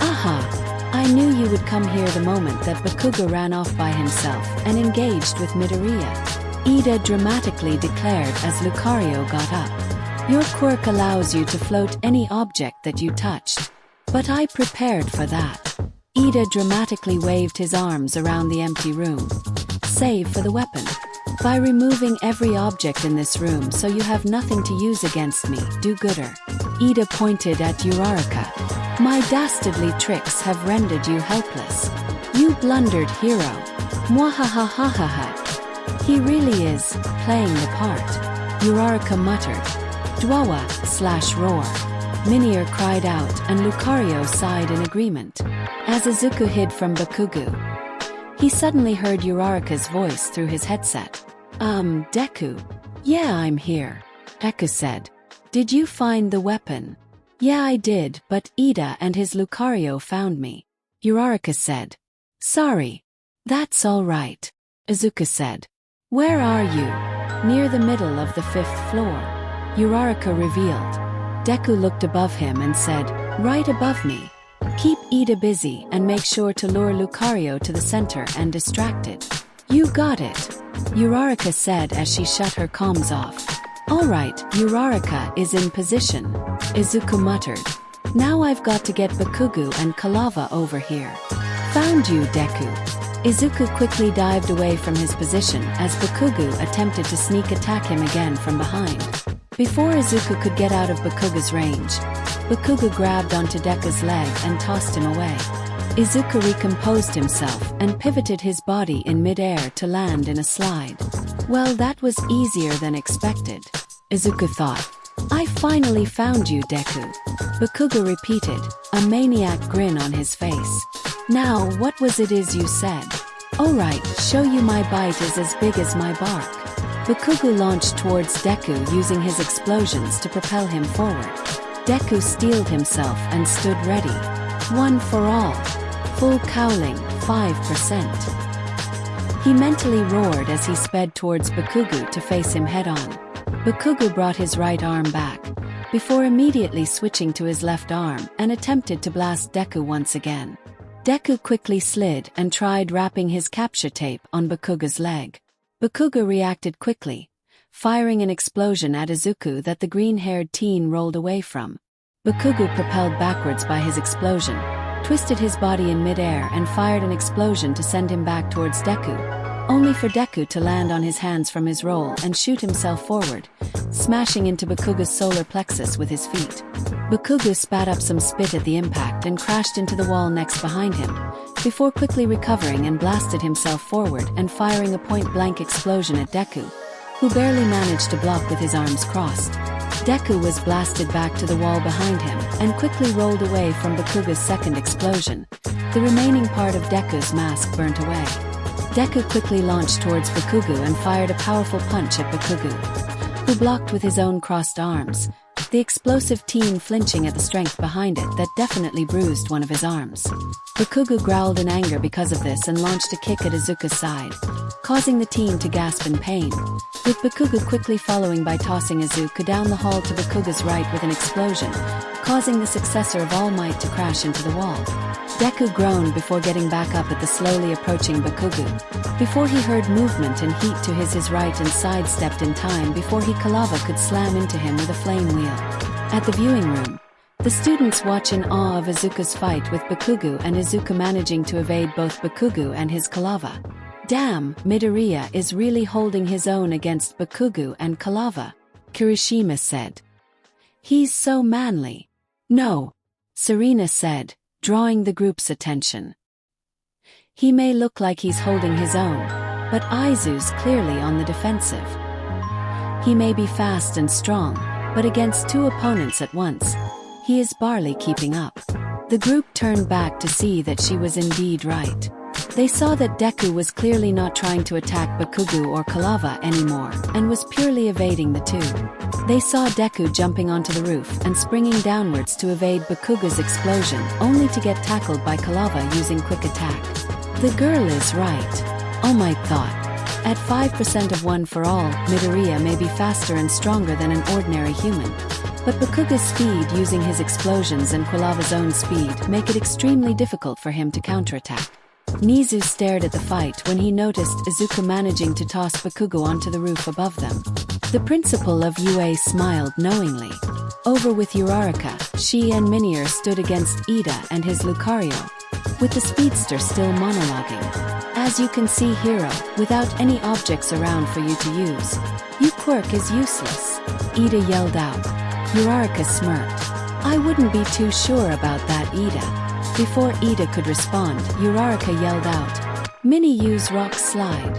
Aha! I knew you would come here the moment that Bakugou ran off by himself and engaged with Midoriya. Ida dramatically declared as Lucario got up. Your quirk allows you to float any object that you touched. But I prepared for that. Ida dramatically waved his arms around the empty room. Save for the weapon. By removing every object in this room so you have nothing to use against me, do-gooder. Ida pointed at Uraraka. My dastardly tricks have rendered you helpless. You blundered hero. Mwahahahaha. He really is playing the part. Uraraka muttered. Dwawa/roar. Minior cried out and Lucario sighed in agreement. As Izuku hid from Bakugou, he suddenly heard Uraraka's voice through his headset. Deku? Yeah, I'm here. Deku said. Did you find the weapon? Yeah, I did, but Ida and his Lucario found me. Uraraka said. Sorry. That's all right. Izuku said. Where are you? Near the middle of the 5th floor. Uraraka revealed. Deku looked above him and said, right above me. Keep Ida busy and make sure to lure Lucario to the center and distract it. You got it. Uraraka said as she shut her comms off. Alright, Uraraka is in position. Izuku muttered. Now I've got to get Bakugou and Kalava over here. Found you, Deku. Izuku quickly dived away from his position as Bakugou attempted to sneak attack him again from behind. Before Izuku could get out of Bakugou's range, Bakugou grabbed onto Deku's leg and tossed him away. Izuku recomposed himself and pivoted his body in midair to land in a slide. Well, that was easier than expected. Izuku thought. I finally found you, Deku. Bakugou repeated, a maniac grin on his face. Now, what was it you said? Alright, show you my bite is as big as my bark. Bakugou launched towards Deku using his explosions to propel him forward. Deku steeled himself and stood ready. One for all. Full cowling, 5%. He mentally roared as he sped towards Bakugou to face him head-on. Bakugou brought his right arm back, before immediately switching to his left arm and attempted to blast Deku once again. Deku quickly slid and tried wrapping his capture tape on Bakugou's leg. Bakugou reacted quickly, firing an explosion at Izuku that the green-haired teen rolled away from. Bakugou propelled backwards by his explosion, twisted his body in midair and fired an explosion to send him back towards Deku, only for Deku to land on his hands from his roll and shoot himself forward, smashing into Bakugou's solar plexus with his feet. Bakugou spat up some spit at the impact and crashed into the wall next behind him, before quickly recovering and blasted himself forward and firing a point-blank explosion at Deku, who barely managed to block with his arms crossed. Deku was blasted back to the wall behind him and quickly rolled away from Bakugou's second explosion. The remaining part of Deku's mask burnt away. Deku quickly launched towards Bakugou and fired a powerful punch at Bakugou, who blocked with his own crossed arms, the explosive teen flinching at the strength behind it that definitely bruised one of his arms. Bakugou growled in anger because of this and launched a kick at Izuku's side, causing the teen to gasp in pain, with Bakugou quickly following by tossing Izuku down the hall to Bakugou's right with an explosion, causing the successor of All Might to crash into the wall. Deku groaned before getting back up at the slowly approaching Bakugou, before he heard movement and heat to his right and sidestepped in time before Kalava could slam into him with a flame wheel. At the viewing room, the students watch in awe of Izuku's fight with Bakugou and Izuku managing to evade both Bakugou and his Kalava. Damn, Midoriya is really holding his own against Bakugou and Kalava, Kirishima said. He's so manly. No, Serena said, drawing the group's attention. He may look like he's holding his own, but Izu's clearly on the defensive. He may be fast and strong, but against two opponents at once, He is barely keeping up. The group turned back to see that she was indeed right. They saw that Deku was clearly not trying to attack Bakugou or Kalava anymore, and was purely evading the two. They saw Deku jumping onto the roof and springing downwards to evade Bakugou's explosion, only to get tackled by Kalava using quick attack. The girl is right, All Might thought. At 5% of one for all, Midoriya may be faster and stronger than an ordinary human. But Bakugou's speed using his explosions and Kalava's own speed make it extremely difficult for him to counterattack. Nizu stared at the fight when he noticed Izuku managing to toss Bakugou onto the roof above them. The principal of UA smiled knowingly. Over with Uraraka, she and Minior stood against Ida and his Lucario, with the speedster still monologuing. As you can see, hero, without any objects around for you to use, your quirk is useless. Ida yelled out. Uraraka smirked. I wouldn't be too sure about that, Ida. Before Ida could respond, Uraraka yelled out, Mini use rock slide.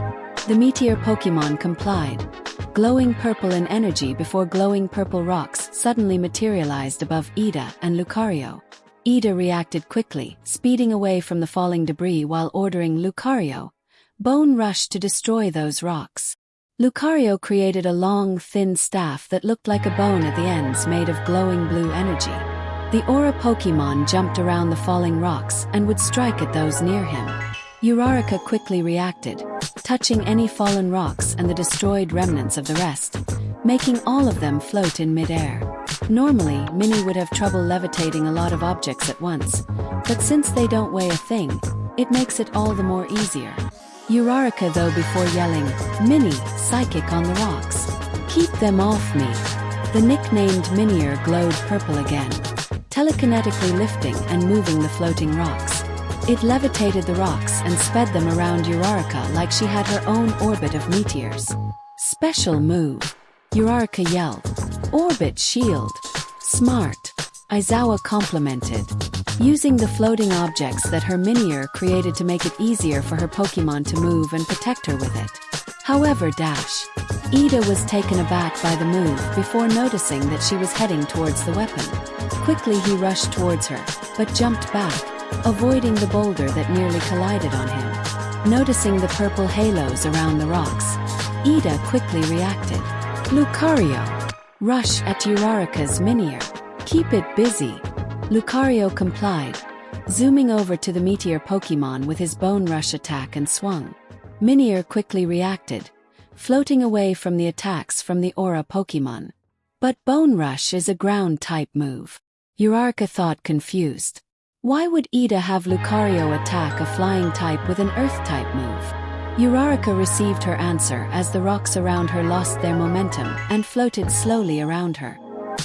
The meteor Pokemon complied. Glowing purple in energy before glowing purple rocks suddenly materialized above Ida and Lucario. Ida reacted quickly, speeding away from the falling debris while ordering Lucario, Bone Rush to destroy those rocks. Lucario created a long, thin staff that looked like a bone at the ends made of glowing blue energy. The aura Pokemon jumped around the falling rocks and would strike at those near him. Uraraka quickly reacted, touching any fallen rocks and the destroyed remnants of the rest, making all of them float in mid-air. Normally, Mini would have trouble levitating a lot of objects at once, but since they don't weigh a thing, it makes it all the more easier. Uraraka though before yelling, Mini, psychic on the rocks. Keep them off me. The nicknamed Minior glowed purple again, telekinetically lifting and moving the floating rocks. It levitated the rocks and sped them around Uraraka like she had her own orbit of meteors. Special move. Uraraka yelled. Orbit shield. Smart. Aizawa complimented, using the floating objects that her Minior created to make it easier for her Pokemon to move and protect her with it. However, Ida was taken aback by the move before noticing that she was heading towards the weapon. Quickly he rushed towards her, but jumped back, avoiding the boulder that nearly collided on him. Noticing the purple halos around the rocks, Ida quickly reacted. Lucario. Rush at Uraraka's Minior. Keep it busy. Lucario complied, zooming over to the meteor Pokemon with his Bone Rush attack and swung. Minior quickly reacted, floating away from the attacks from the aura Pokemon. But Bone Rush is a ground-type move. Uraraka thought confused. Why would Ida have Lucario attack a flying type with an earth-type move? Uraraka received her answer as the rocks around her lost their momentum and floated slowly around her.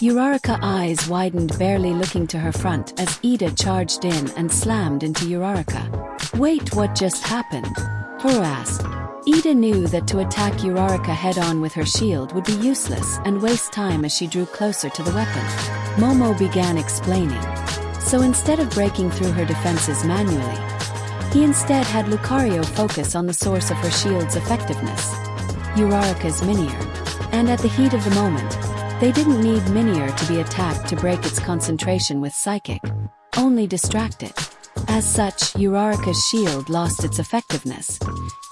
Uraraka's eyes widened, barely looking to her front as Ida charged in and slammed into Uraraka. Wait, what just happened? Her asked. Ida knew that to attack Uraraka head-on with her shield would be useless and waste time as she drew closer to the weapon. Momo began explaining. So instead of breaking through her defenses manually, he instead had Lucario focus on the source of her shield's effectiveness, Uraraka's Minior. And at the heat of the moment, they didn't need Minior to be attacked to break its concentration with Psychic, only distract it. As such, Uraraka's shield lost its effectiveness,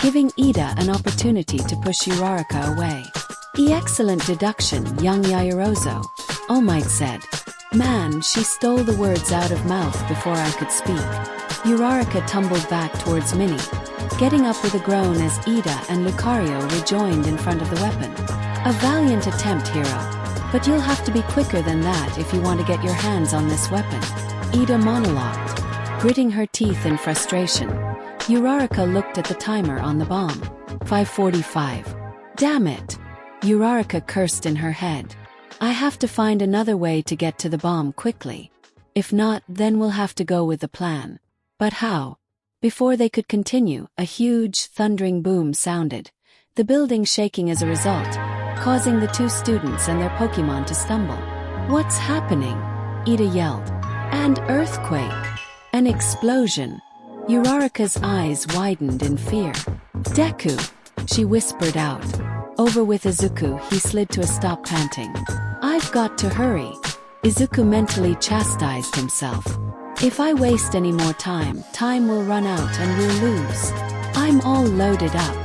giving Ida an opportunity to push Uraraka away. Excellent deduction, young Yaoyorozu, All Might said. Man, she stole the words out of mouth before I could speak. Uraraka tumbled back towards Mini, getting up with a groan as Ida and Lucario rejoined in front of the weapon. A valiant attempt, hero. But you'll have to be quicker than that if you want to get your hands on this weapon. Ida monologued, gritting her teeth in frustration. Uraraka looked at the timer on the bomb. 5:45. Damn it! Uraraka cursed in her head. I have to find another way to get to the bomb quickly. If not, then we'll have to go with the plan. But how? Before they could continue, a huge, thundering boom sounded, the building shaking as a result, causing the two students and their Pokemon to stumble. What's happening? Ida yelled. An earthquake. An explosion. Uraraka's eyes widened in fear. Deku, she whispered out. Over with Izuku, he slid to a stop, panting. I've got to hurry. Izuku mentally chastised himself. If I waste any more time, time will run out and we'll lose. I'm all loaded up.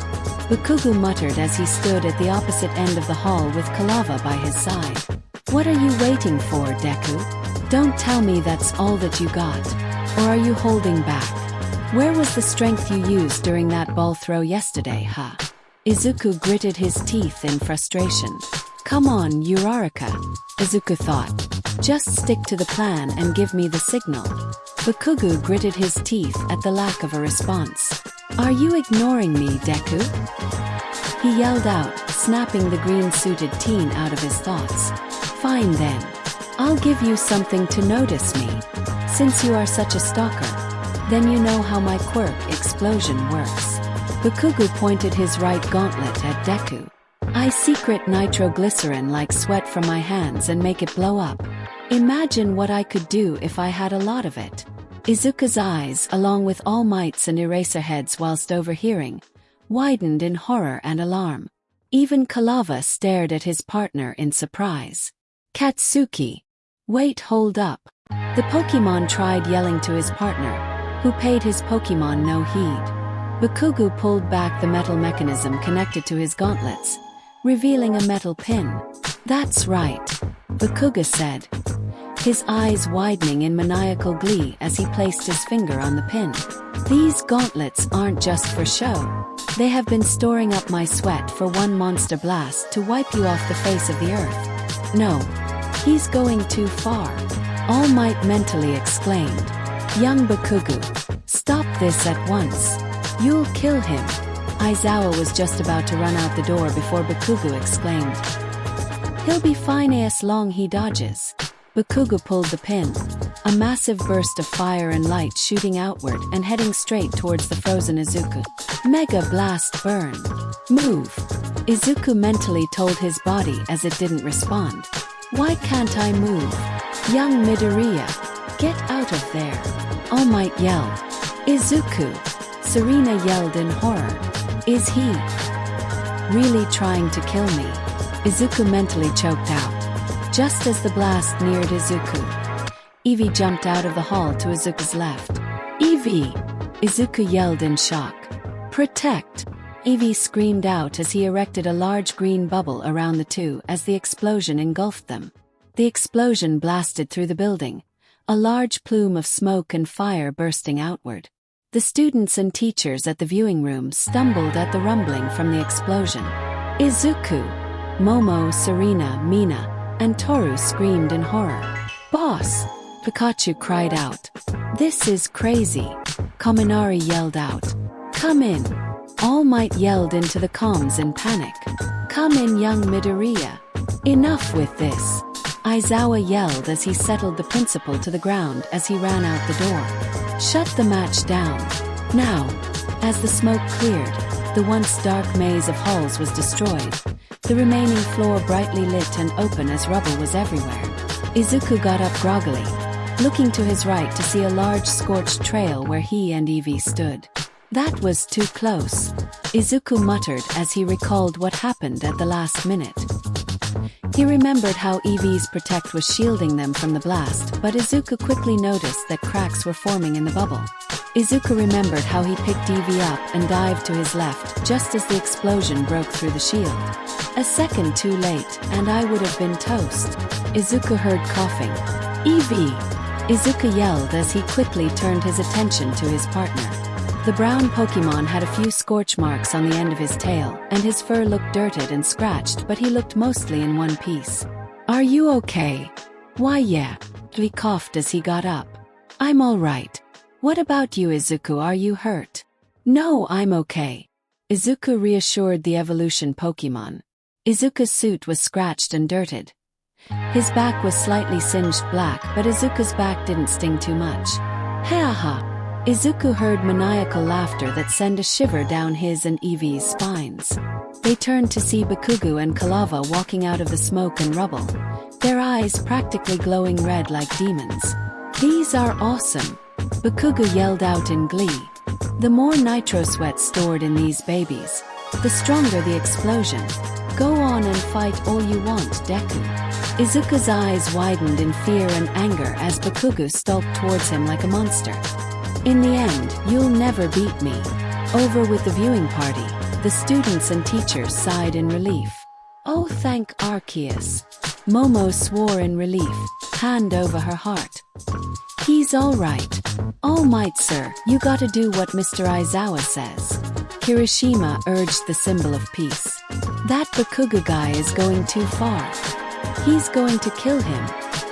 Bakugou muttered as he stood at the opposite end of the hall with Kalava by his side. What are you waiting for, Deku? Don't tell me that's all that you got. Or are you holding back? Where was the strength you used during that ball throw yesterday, huh? Izuku gritted his teeth in frustration. Come on, Uraraka, Izuku thought. Just stick to the plan and give me the signal. Bakugou gritted his teeth at the lack of a response. Are you ignoring me, Deku? He yelled out, snapping the green-suited teen out of his thoughts. Fine then. I'll give you something to notice me. Since you are such a stalker, then you know how my quirk explosion works. Bakugou pointed his right gauntlet at Deku. I secret nitroglycerin like sweat from my hands and make it blow up. Imagine what I could do if I had a lot of it. Izuku's eyes, along with All Might's and Eraserhead's whilst overhearing, widened in horror and alarm. Even Kalava stared at his partner in surprise. Katsuki. Wait, hold up. The Pokemon tried yelling to his partner, who paid his Pokemon no heed. Bakugou pulled back the metal mechanism connected to his gauntlets, revealing a metal pin. That's right, Bakugou said, his eyes widening in maniacal glee as he placed his finger on the pin. These gauntlets aren't just for show. They have been storing up my sweat for one monster blast to wipe you off the face of the earth. No, he's going too far, All Might mentally exclaimed. Young Bakugou, stop this at once. You'll kill him. Aizawa was just about to run out the door before Bakugou exclaimed. He'll be fine as long he dodges. Bakugou pulled the pin, a massive burst of fire and light shooting outward and heading straight towards the frozen Izuku. Mega Blast Burn. Move. Izuku mentally told his body as it didn't respond. Why can't I move? Young Midoriya, get out of there. All Might yelled. Izuku. Serena yelled in horror. Is he really trying to kill me? Izuku mentally choked out. Just as the blast neared Izuku, Eevee jumped out of the hall to Izuku's left. Eevee! Izuku yelled in shock. Protect! Eevee screamed out as he erected a large green bubble around the two as the explosion engulfed them. The explosion blasted through the building, a large plume of smoke and fire bursting outward. The students and teachers at the viewing room stumbled at the rumbling from the explosion. Izuku! Momo, Serena, Mina, and Toru screamed in horror. Boss! Pikachu cried out. This is crazy. Kaminari yelled out. Come in. All Might yelled into the comms in panic. Come in, young Midoriya. Enough with this. Aizawa yelled as he settled the principal to the ground as he ran out the door. Shut the match down. Now. As the smoke cleared, the once dark maze of halls was destroyed. The remaining floor brightly lit and open as rubble was everywhere. Izuku got up groggily, looking to his right to see a large scorched trail where he and Eevee stood. That was too close, Izuku muttered as he recalled what happened at the last minute. He remembered how Eevee's protect was shielding them from the blast, but Izuku quickly noticed that cracks were forming in the bubble. Izuku remembered how he picked Eevee up and dived to his left just as the explosion broke through the shield. A second too late, and I would have been toast. Izuku heard coughing. Eevee! Izuku yelled as he quickly turned his attention to his partner. The brown Pokemon had a few scorch marks on the end of his tail, and his fur looked dirted and scratched, but he looked mostly in one piece. Are you okay? Why yeah, he coughed as he got up. I'm all right. What about you, Izuku? Are you hurt? No, I'm okay. Izuku reassured the evolution Pokemon. Izuku's suit was scratched and dirted. His back was slightly singed black, but Izuku's back didn't sting too much. Ha! Izuku heard maniacal laughter that sent a shiver down his and Eevee's spines. They turned to see Bakugou and Kalava walking out of the smoke and rubble, their eyes practically glowing red like demons. These are awesome! Bakugou yelled out in glee. The more nitro sweat stored in these babies, the stronger the explosion. Go on and fight all you want, Deku. Izuku's eyes widened in fear and anger as Bakugou stalked towards him like a monster. In the end, you'll never beat me. Over with the viewing party, the students and teachers sighed in relief. Oh, thank Arceus. Momo swore in relief, hand over her heart. He's all right. All might, sir, you gotta do what Mr. Aizawa says. Kirishima urged the symbol of peace. That Bakugou guy is going too far. He's going to kill him.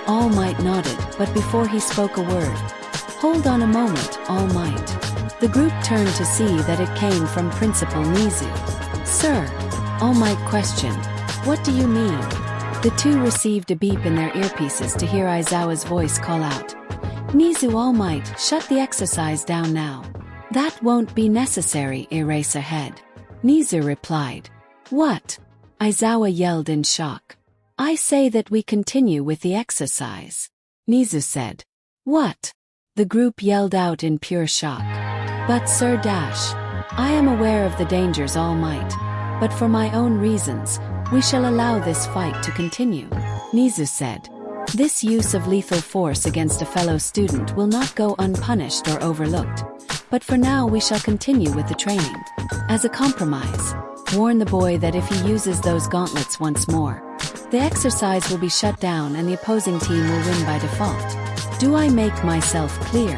All Might nodded, but before he spoke a word. Hold on a moment, All Might. The group turned to see that it came from Principal Nizu. Sir, All Might questioned, what do you mean? The two received a beep in their earpieces to hear Aizawa's voice call out. Nizu, All Might, shut the exercise down now. That won't be necessary, Eraserhead. Nizu replied. What? Aizawa yelled in shock. I say that we continue with the exercise. Nizu said. What? The group yelled out in pure shock. But Sir Dash, I am aware of the dangers, All Might, but for my own reasons, we shall allow this fight to continue. Nizu said. This use of lethal force against a fellow student will not go unpunished or overlooked, but for now we shall continue with the training. As a compromise, warn the boy that if he uses those gauntlets once more, the exercise will be shut down and the opposing team will win by default. Do I make myself clear?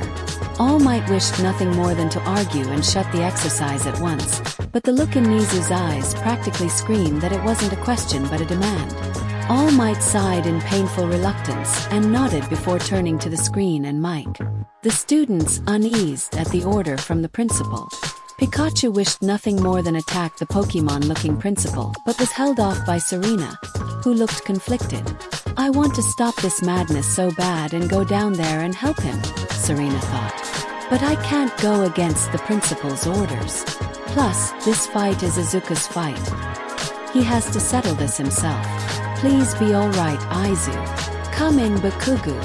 All Might wished nothing more than to argue and shut the exercise at once, but the look in Nizu's eyes practically screamed that it wasn't a question but a demand. All Might sighed in painful reluctance and nodded before turning to the screen and mic. The students uneased at the order from the principal. Pikachu wished nothing more than attack the Pokemon-looking principal, but was held off by Serena, who looked conflicted. I want to stop this madness so bad and go down there and help him, Serena thought. But I can't go against the principal's orders. Plus, this fight is Izuku's fight. He has to settle this himself. Please be all right, Izu. Come in, Bakugou.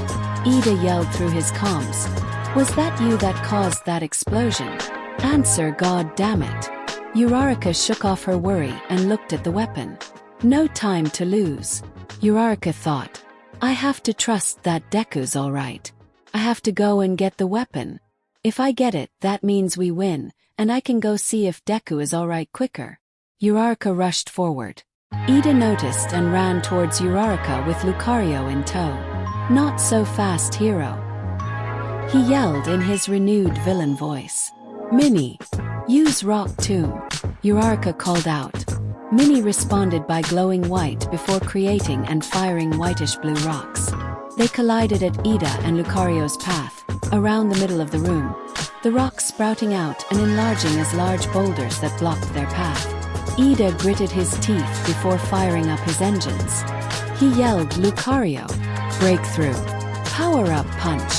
Ida yelled through his comms. Was that you that caused that explosion? Answer, god damn it. Uraraka shook off her worry and looked at the weapon. No time to lose. Uraraka thought. I have to trust that Deku's alright. I have to go and get the weapon. If I get it, that means we win, and I can go see if Deku is alright quicker. Uraraka rushed forward. Ida noticed and ran towards Uraraka with Lucario in tow. Not so fast, hero. He yelled in his renewed villain voice. Minnie, use Rock Tomb. Uraraka called out. Minnie responded by glowing white before creating and firing whitish-blue rocks. They collided at Ida and Lucario's path, around the middle of the room, the rocks sprouting out and enlarging as large boulders that blocked their path. Ida gritted his teeth before firing up his engines. He yelled, Lucario, breakthrough, power-up punch.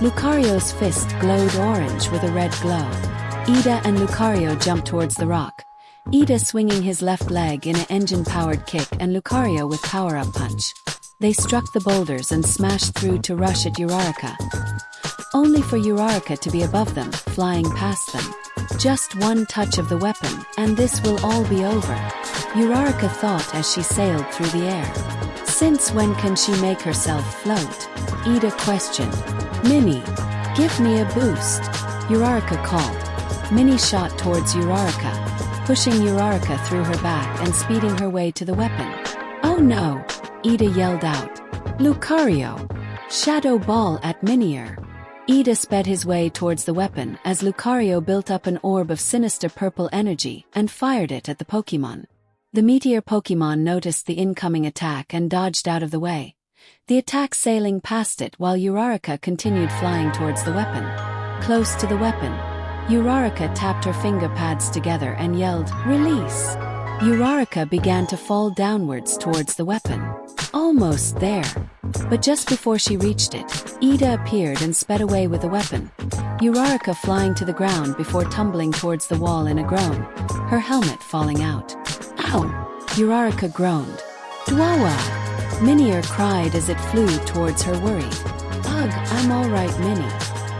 Lucario's fist glowed orange with a red glow. Ida and Lucario jumped towards the rock, Ida swinging his left leg in an engine-powered kick and Lucario with power-up punch. They struck the boulders and smashed through to rush at Uraraka, only for Uraraka to be above them, flying past them. Just one touch of the weapon, and this will all be over, Uraraka thought as she sailed through the air. Since when can she make herself float? Ida questioned. Minnie, give me a boost, Uraraka called. Minnie shot towards Uraraka, pushing Uraraka through her back and speeding her way to the weapon. Oh no! Ida yelled out. Lucario! Shadow Ball at Minier! Ida sped his way towards the weapon as Lucario built up an orb of sinister purple energy and fired it at the Pokemon. The Meteor Pokemon noticed the incoming attack and dodged out of the way, the attack sailing past it while Uraraka continued flying towards the weapon. Close to the weapon, Uraraka tapped her finger pads together and yelled, Release! Uraraka began to fall downwards towards the weapon. Almost there. But just before she reached it, Ida appeared and sped away with the weapon, Uraraka flying to the ground before tumbling towards the wall in a groan, her helmet falling out. Ow! Uraraka groaned. Dwawa! Minier cried as it flew towards her worried. Ugh, I'm alright, Minnie.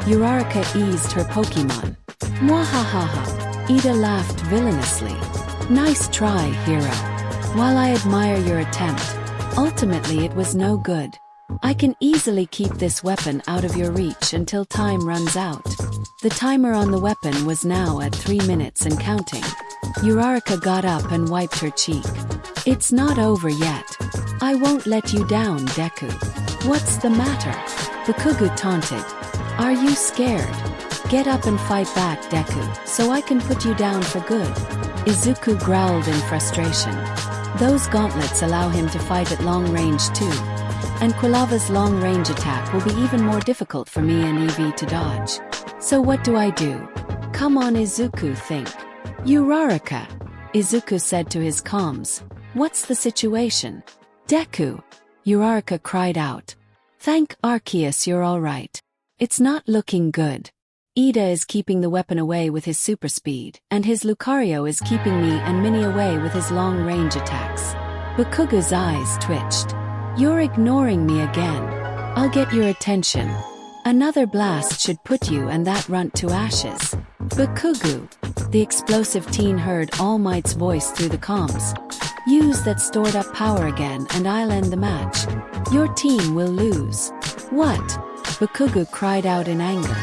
Uraraka eased her Pokemon. Mwahahaha. Ida laughed villainously. Nice try, hero. While I admire your attempt, Ultimately, it was no good. I can easily keep this weapon out of your reach until time runs out. The timer on the weapon was now at 3 minutes and counting. Uraraka got up and wiped her cheek. It's not over yet. I won't let you down, Deku. What's the matter? Bakugou taunted. Are you scared? Get up and fight back, Deku, so I can put you down for good. Izuku growled in frustration. Those gauntlets allow him to fight at long range too. And Quilava's long-range attack will be even more difficult for me and Eevee to dodge. So what do I do? Come on, Izuku, think. Uraraka, Izuku said to his comms. What's the situation? Deku, Uraraka cried out. Thank Arceus you're alright. It's not looking good. Ida is keeping the weapon away with his super speed, and his Lucario is keeping me and Minnie away with his long-range attacks. Bakugou's eyes twitched. You're ignoring me again. I'll get your attention. Another blast should put you and that runt to ashes. Bakugou, the explosive teen heard All Might's voice through the comms. Use that stored up power again and I'll end the match. Your team will lose. What? Bakugou cried out in anger.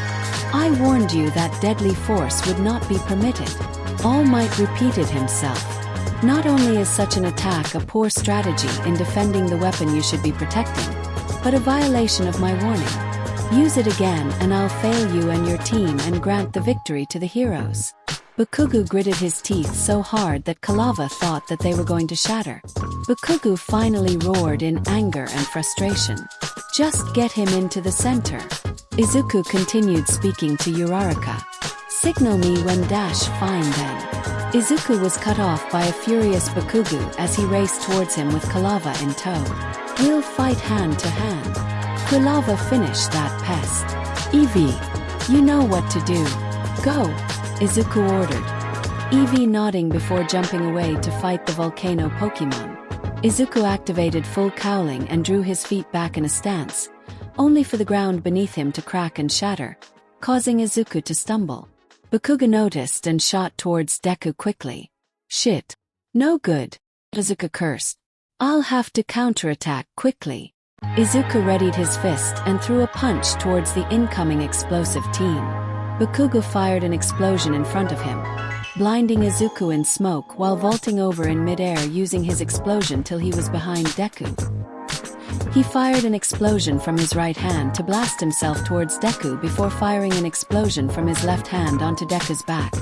I warned you that deadly force would not be permitted. All Might repeated himself. Not only is such an attack a poor strategy in defending the weapon you should be protecting, but a violation of my warning. Use it again and I'll fail you and your team and grant the victory to the heroes. Bakugou gritted his teeth so hard that Quilava thought that they were going to shatter. Bakugou finally roared in anger and frustration. Just get him into the center. Izuku continued speaking to Uraraka. Signal me when dash fine then. Izuku was cut off by a furious Bakugou as he raced towards him with Quilava in tow. We'll fight hand to hand. Quilava finished that pest. Eevee, you know what to do. Go, Izuku ordered. Eevee nodding before jumping away to fight the volcano Pokemon. Izuku activated full cowling and drew his feet back in a stance, only for the ground beneath him to crack and shatter, causing Izuku to stumble. Bakugou noticed and shot towards Deku quickly. Shit. No good. Izuku cursed. I'll have to counterattack quickly. Izuku readied his fist and threw a punch towards the incoming explosive teen. Bakugou fired an explosion in front of him, blinding Izuku in smoke while vaulting over in midair using his explosion till he was behind Deku. He fired an explosion from his right hand to blast himself towards Deku before firing an explosion from his left hand onto Deku's back,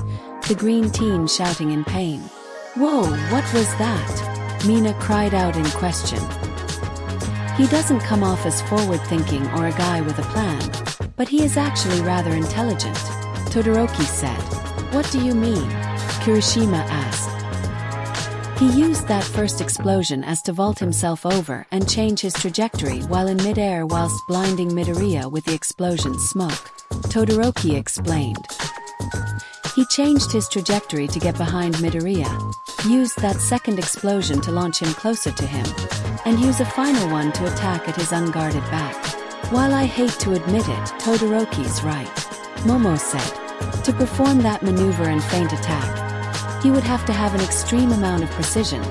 the green teen shouting in pain. Whoa, what was that? Mina cried out in question. He doesn't come off as forward-thinking or a guy with a plan, but he is actually rather intelligent, Todoroki said. What do you mean? Kirishima asked. He used that first explosion as to vault himself over and change his trajectory while in midair whilst blinding Midoriya with the explosion's smoke, Todoroki explained. He changed his trajectory to get behind Midoriya, used that second explosion to launch him closer to him, and use a final one to attack at his unguarded back. While I hate to admit it, Todoroki's right, Momo said. To perform that maneuver and feint attack, he would have to have an extreme amount of precision,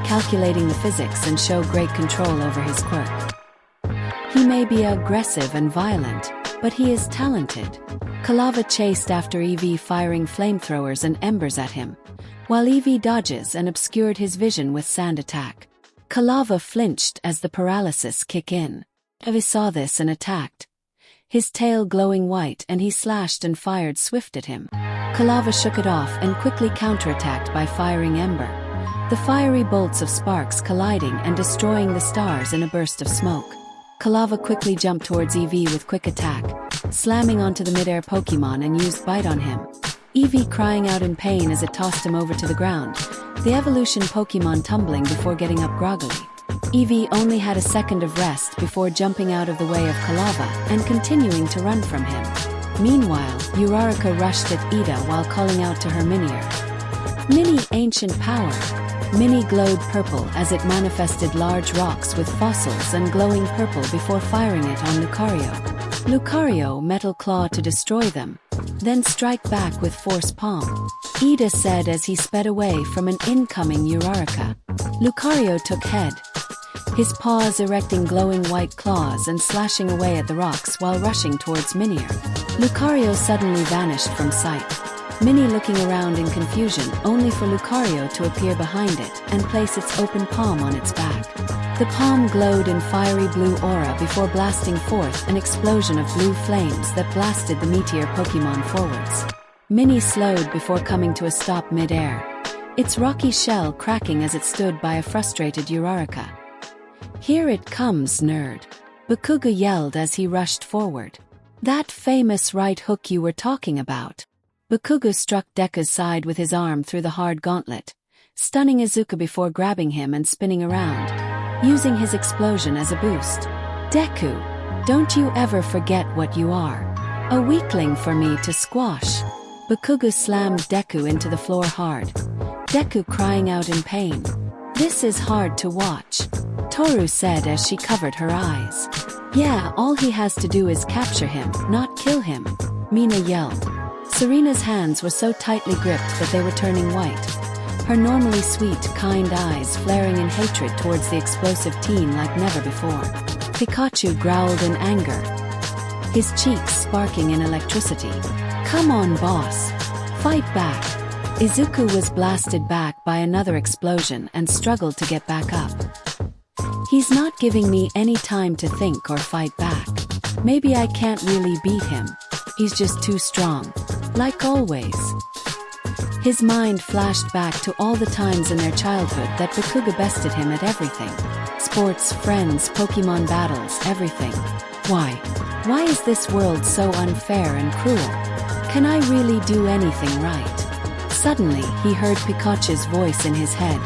calculating the physics and show great control over his quirk. He may be aggressive and violent, but he is talented. Quilava chased after Eevee firing flamethrowers and embers at him, while Eevee dodges and obscured his vision with sand attack. Quilava flinched as the paralysis kick in. Eevee saw this and attacked, his tail glowing white, and he slashed and fired swift at him. Quilava shook it off and quickly counterattacked by firing Ember, the fiery bolts of sparks colliding and destroying the stars in a burst of smoke. Quilava quickly jumped towards Eevee with quick attack, slamming onto the midair Pokemon and used Bite on him. Eevee crying out in pain as it tossed him over to the ground, the evolution Pokemon tumbling before getting up groggily. Eevee only had a second of rest before jumping out of the way of Quilava and continuing to run from him. Meanwhile, Uraraka rushed at Ida while calling out to her Minier. Mini Ancient Power. Mini glowed purple as it manifested large rocks with fossils and glowing purple before firing it on Lucario. Lucario Metal Claw to destroy them, then strike back with Force Palm, Ida said as he sped away from an incoming Uraraka. Lucario took head, his paws erecting glowing white claws and slashing away at the rocks while rushing towards Minier. Lucario suddenly vanished from sight. Minnie looking around in confusion, only for Lucario to appear behind it and place its open palm on its back. The palm glowed in fiery blue aura before blasting forth an explosion of blue flames that blasted the meteor Pokemon forwards. Minnie slowed before coming to a stop mid-air, its rocky shell cracking as it stood by a frustrated Uraraka. "Here it comes, nerd," Bakugou yelled as he rushed forward. "That famous right hook you were talking about." Bakugou struck Deku's side with his arm through the hard gauntlet, stunning Izuku before grabbing him and spinning around, using his explosion as a boost. "Deku, don't you ever forget what you are. A weakling for me to squash." Bakugou slammed Deku into the floor hard, Deku crying out in pain. "This is hard to watch," Toru said as she covered her eyes. "Yeah, all he has to do is capture him, not kill him," Mina yelled. Serena's hands were so tightly gripped that they were turning white, her normally sweet, kind eyes flaring in hatred towards the explosive teen like never before. Pikachu growled in anger, his cheeks sparking in electricity. "Come on, boss. Fight back." Izuku was blasted back by another explosion and struggled to get back up. "He's not giving me any time to think or fight back. Maybe I can't really beat him. He's just too strong. Like always." His mind flashed back to all the times in their childhood that Bakugou bested him at everything. Sports, friends, Pokemon battles, everything. Why is this world so unfair and cruel? Can I really do anything right? Suddenly, he heard Pikachu's voice in his head.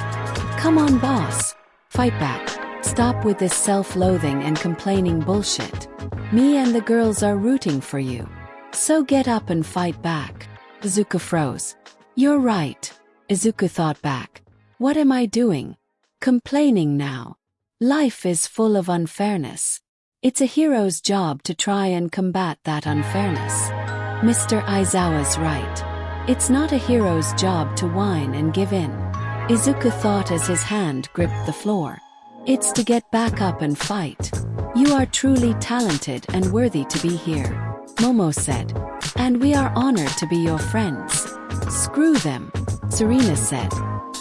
"Come on, boss. Fight back. Stop with this self-loathing and complaining bullshit. Me and the girls are rooting for you. So get up and fight back." Izuku froze. "You're right," Izuku thought back. "What am I doing? Complaining now. Life is full of unfairness. It's a hero's job to try and combat that unfairness. Mr. Aizawa's right. It's not a hero's job to whine and give in," Izuku thought as his hand gripped the floor. "It's to get back up and fight. You are truly talented and worthy to be here," Momo said. "And we are honored to be your friends." "Screw them," Serena said.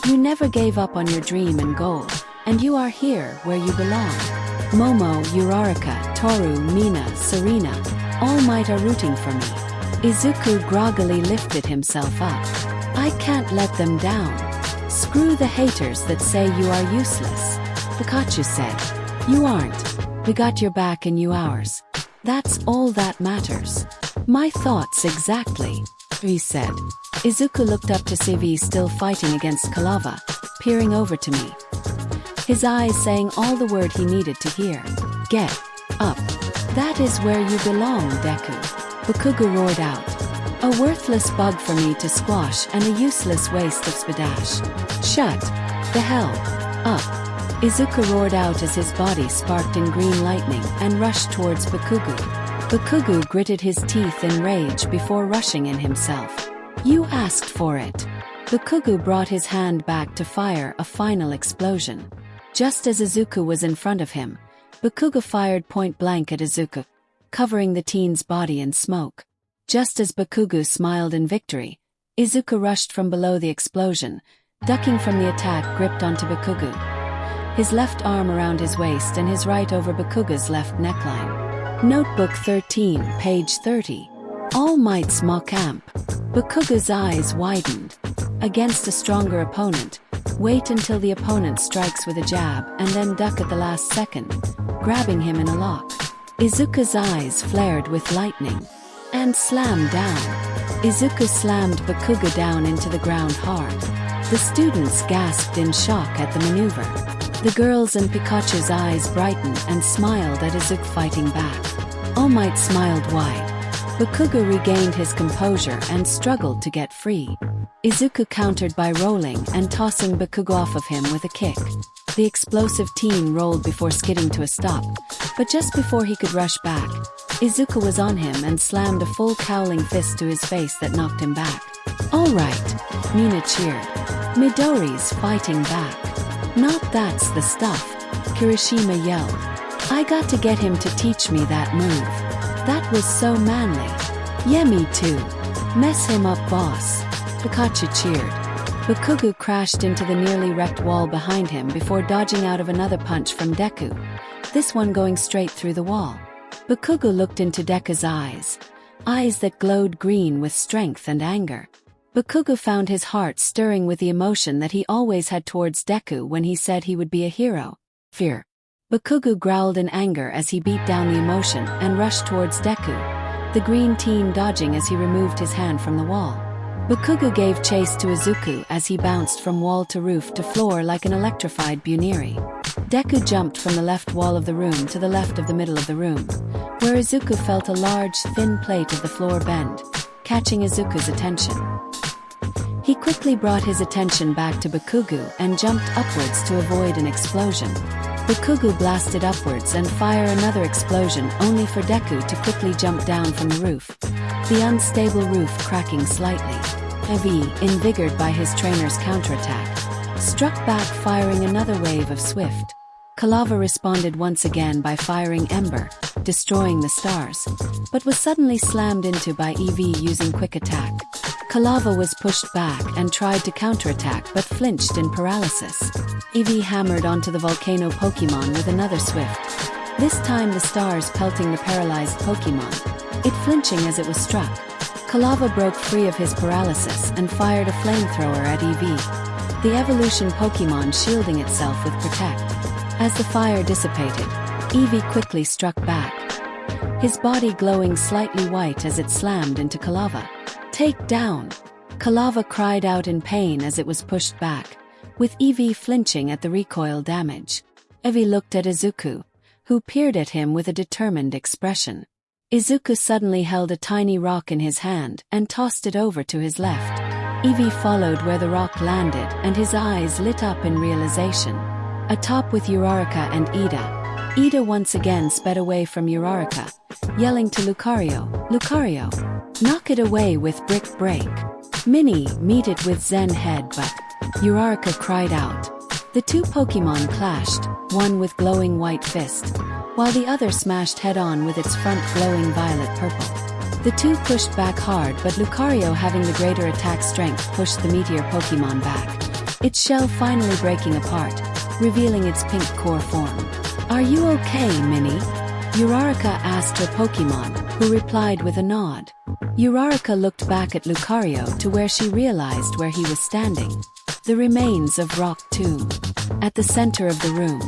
"You never gave up on your dream and goal, and you are here where you belong." Momo, Uraraka, Toru, Mina, Serena, All Might are rooting for me. Izuku groggily lifted himself up. "I can't let them down. Screw the haters that say you are useless," Pikachu said. "You aren't. We got your back and you ours. That's all that matters." "My thoughts exactly," he said. Izuku looked up to see V still fighting against Kalava, peering over to me, his eyes saying all the word he needed to hear. "Get up. That is where you belong, Deku." Bakugou roared out. "A worthless bug for me to squash and a useless waste of spadash. Shut the hell up." Izuku roared out as his body sparked in green lightning and rushed towards Bakugou. Bakugou gritted his teeth in rage before rushing in himself. "You asked for it." Bakugou brought his hand back to fire a final explosion. Just as Izuku was in front of him, Bakugou fired point blank at Izuku, covering the teen's body in smoke. Just as Bakugou smiled in victory, Izuku rushed from below the explosion, ducking from the attack gripped onto Bakugou, his left arm around his waist and his right over Bakugou's left neckline. Notebook 13, page 30. All Might's mock amp. Bakugou's eyes widened. Against a stronger opponent, wait until the opponent strikes with a jab and then duck at the last second, grabbing him in a lock. Izuku's eyes flared with lightning. And slammed down. Izuku slammed Bakugou down into the ground hard. The students gasped in shock at the maneuver. The girls and Pikachu's eyes brightened and smiled at Izuku fighting back. All Might smiled wide. Bakugou regained his composure and struggled to get free. Izuku countered by rolling and tossing Bakugou off of him with a kick. The explosive teen rolled before skidding to a stop, but just before he could rush back, Izuku was on him and slammed a full cowling fist to his face that knocked him back. "All right," Mina cheered. "Midori's fighting back. Not that's the stuff," Kirishima yelled. I got to get him to teach me that move. That was so manly. Yeah, me too. Mess him up, boss. Pikachu cheered. Bakugou crashed into the nearly wrecked wall behind him before dodging out of another punch from Deku, this one going straight through the wall. Bakugou looked into Deku's eyes that glowed green with strength and anger. Bakugou found his heart stirring with the emotion that he always had towards Deku when he said he would be a hero. Fear. Bakugou growled in anger as he beat down the emotion and rushed towards Deku, the green teen dodging as he removed his hand from the wall. Bakugou gave chase to Izuku as he bounced from wall to roof to floor like an electrified buniri. Deku jumped from the left wall of the room to the left of the middle of the room, where Izuku felt a large, thin plate of the floor bend, catching Izuku's attention. He quickly brought his attention back to Bakugou and jumped upwards to avoid an explosion. Bakugou blasted upwards and fired another explosion only for Deku to quickly jump down from the roof, the unstable roof cracking slightly. Evi, invigorated by his trainer's counterattack, struck back firing another wave of swift. Kalava responded once again by firing Ember, destroying the stars, but was suddenly slammed into by Eevee using quick attack. Kalava was pushed back and tried to counterattack but flinched in paralysis. Eevee hammered onto the volcano Pokemon with another swift, this time the stars pelting the paralyzed Pokemon, it flinching as it was struck. Kalava broke free of his paralysis and fired a flamethrower at Eevee, the evolution Pokemon shielding itself with Protect. As the fire dissipated, Eevee quickly struck back, his body glowing slightly white as it slammed into Kalava. Take down! Kalava cried out in pain as it was pushed back, with Eevee flinching at the recoil damage. Eevee looked at Izuku, who peered at him with a determined expression. Izuku suddenly held a tiny rock in his hand and tossed it over to his left. Eevee followed where the rock landed and his eyes lit up in realization. Atop with Uraraka and Ida. Ida once again sped away from Uraraka, yelling to Lucario, Lucario, knock it away with Brick Break. Minnie, meet it with Zen Headbutt. Uraraka cried out. The two Pokemon clashed, one with glowing white fist, while the other smashed head-on with its front glowing violet-purple. The two pushed back hard, but Lucario, having the greater attack strength, pushed the Meteor Pokemon back, its shell finally breaking apart, revealing its pink core form. Are you okay, Minnie? Uraraka asked her Pokemon, who replied with a nod. Uraraka looked back at Lucario to where she realized where he was standing. The remains of Rock Tomb. At the center of the room,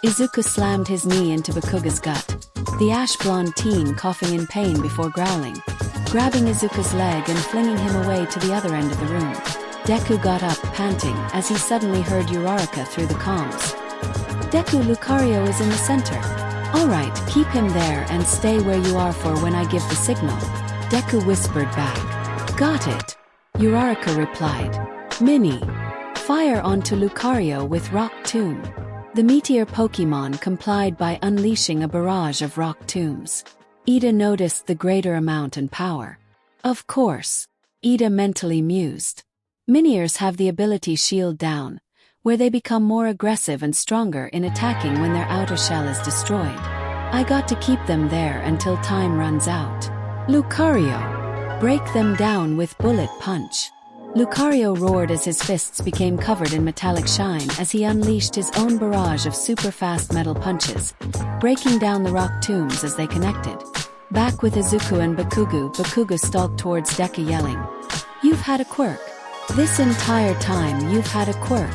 Izuku slammed his knee into Bakugou's gut, the ash-blonde teen coughing in pain before growling, grabbing Izuku's leg and flinging him away to the other end of the room. Deku got up, panting, as he suddenly heard Uraraka through the comms. Deku, Lucario is in the center. Alright, keep him there and stay where you are for when I give the signal. Deku whispered back. Got it. Uraraka replied. Minnie. Fire onto Lucario with Rock Tomb. The Meteor Pokemon complied by unleashing a barrage of Rock Tombs. Ida noticed the greater amount and power. Of course. Ida mentally mused. Miniors have the ability Shield Down, where they become more aggressive and stronger in attacking when their outer shell is destroyed. I got to keep them there until time runs out. Lucario. Break them down with Bullet Punch. Lucario roared as his fists became covered in metallic shine as he unleashed his own barrage of super-fast metal punches, breaking down the rock tombs as they connected. Back with Izuku and Bakugou, Bakugou stalked towards Deku yelling, You've had a quirk. This entire time you've had a quirk.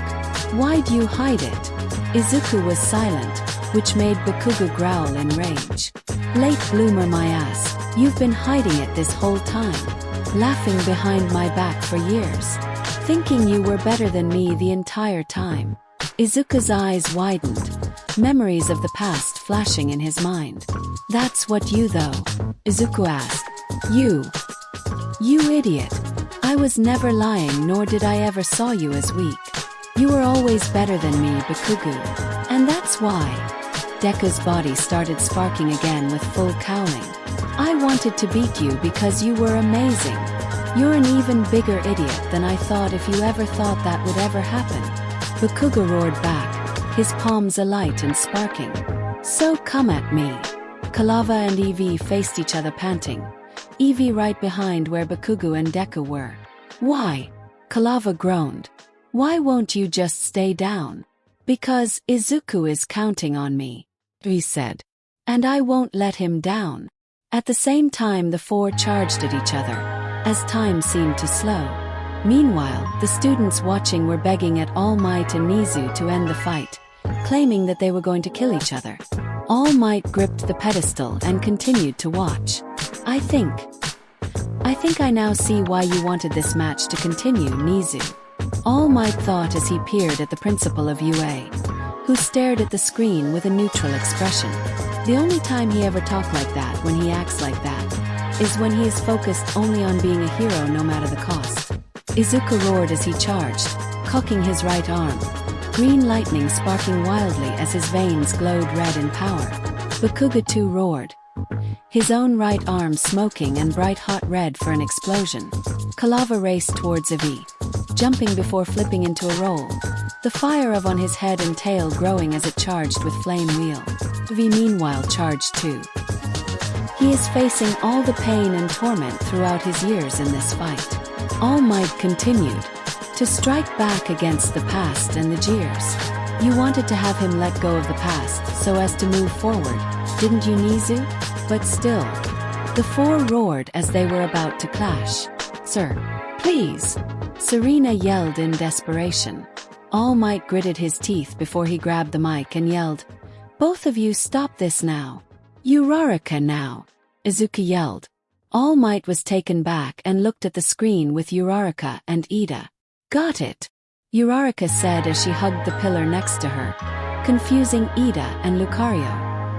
Why'd you hide it? Izuku was silent, which made Bakugou growl in rage. Late bloomer my ass, you've been hiding it this whole time. Laughing behind my back for years. Thinking you were better than me the entire time. Izuku's eyes widened, memories of the past flashing in his mind. That's what you though? Izuku asked. You idiot. I was never lying nor did I ever saw you as weak. You were always better than me, Bakugou. And that's why. Deku's body started sparking again with full cowling. I wanted to beat you because you were amazing. You're an even bigger idiot than I thought if you ever thought that would ever happen. Bakugou roared back, his palms alight and sparking. So come at me. Kalava and Eevee faced each other panting. Eevee right behind where Bakugou and Deku were. Why? Kalava groaned. Why won't you just stay down? Because Izuku is counting on me, he said. And I won't let him down. At the same time the four charged at each other, as time seemed to slow. Meanwhile, the students watching were begging at All Might and Nizu to end the fight, claiming that they were going to kill each other. All Might gripped the pedestal and continued to watch. I think I now see why you wanted this match to continue, Nizu. All Might thought as he peered at the principal of UA, who stared at the screen with a neutral expression. The only time he ever talks like that, when he acts like that, is when he is focused only on being a hero no matter the cost. Izuku roared as he charged, cocking his right arm. Green lightning sparking wildly as his veins glowed red in power. Bakugou too roared, his own right arm smoking and bright hot red for an explosion. Kalava raced towards Eevee, jumping before flipping into a roll, the fire on his head and tail growing as it charged with flame wheel. Eevee meanwhile charged too. He is facing all the pain and torment throughout his years in this fight. All Might continued to strike back against the past and the jeers. You wanted to have him let go of the past so as to move forward, didn't you, Nizu? But still. The four roared as they were about to clash. Sir, please. Serena yelled in desperation. All Might gritted his teeth before he grabbed the mic and yelled, Both of you stop this now. Uraraka now. Izuku yelled. All Might was taken back and looked at the screen with Uraraka and Ida. Got it. Uraraka said as she hugged the pillar next to her, confusing Ida and Lucario.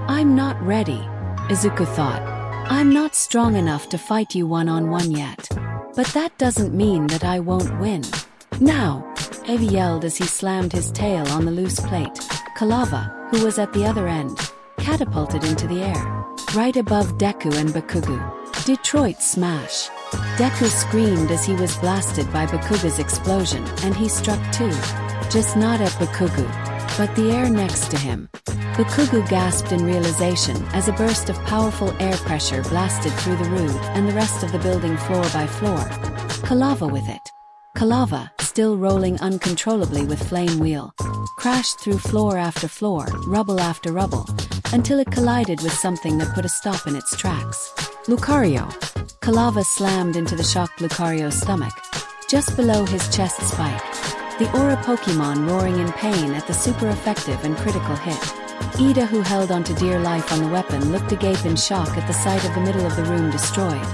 I'm not ready, Izuku thought. I'm not strong enough to fight you one-on-one yet. But that doesn't mean that I won't win. Now, Eevee yelled as he slammed his tail on the loose plate. Kalava, who was at the other end, catapulted into the air, right above Deku and Bakugou. Detroit smash. Deku screamed as he was blasted by Bakugou's explosion, and he struck too. Just not at Bakugou, but the air next to him. Bakugou gasped in realization as a burst of powerful air pressure blasted through the roof and the rest of the building floor by floor. Kalava with it. Kalava, still rolling uncontrollably with flame wheel, crashed through floor after floor, rubble after rubble, until it collided with something that put a stop in its tracks. Lucario. Kalava slammed into the shocked Lucario's stomach, just below his chest spike. The aura Pokemon roaring in pain at the super effective and critical hit. Ida, who held onto dear life on the weapon, looked agape in shock at the sight of the middle of the room destroyed.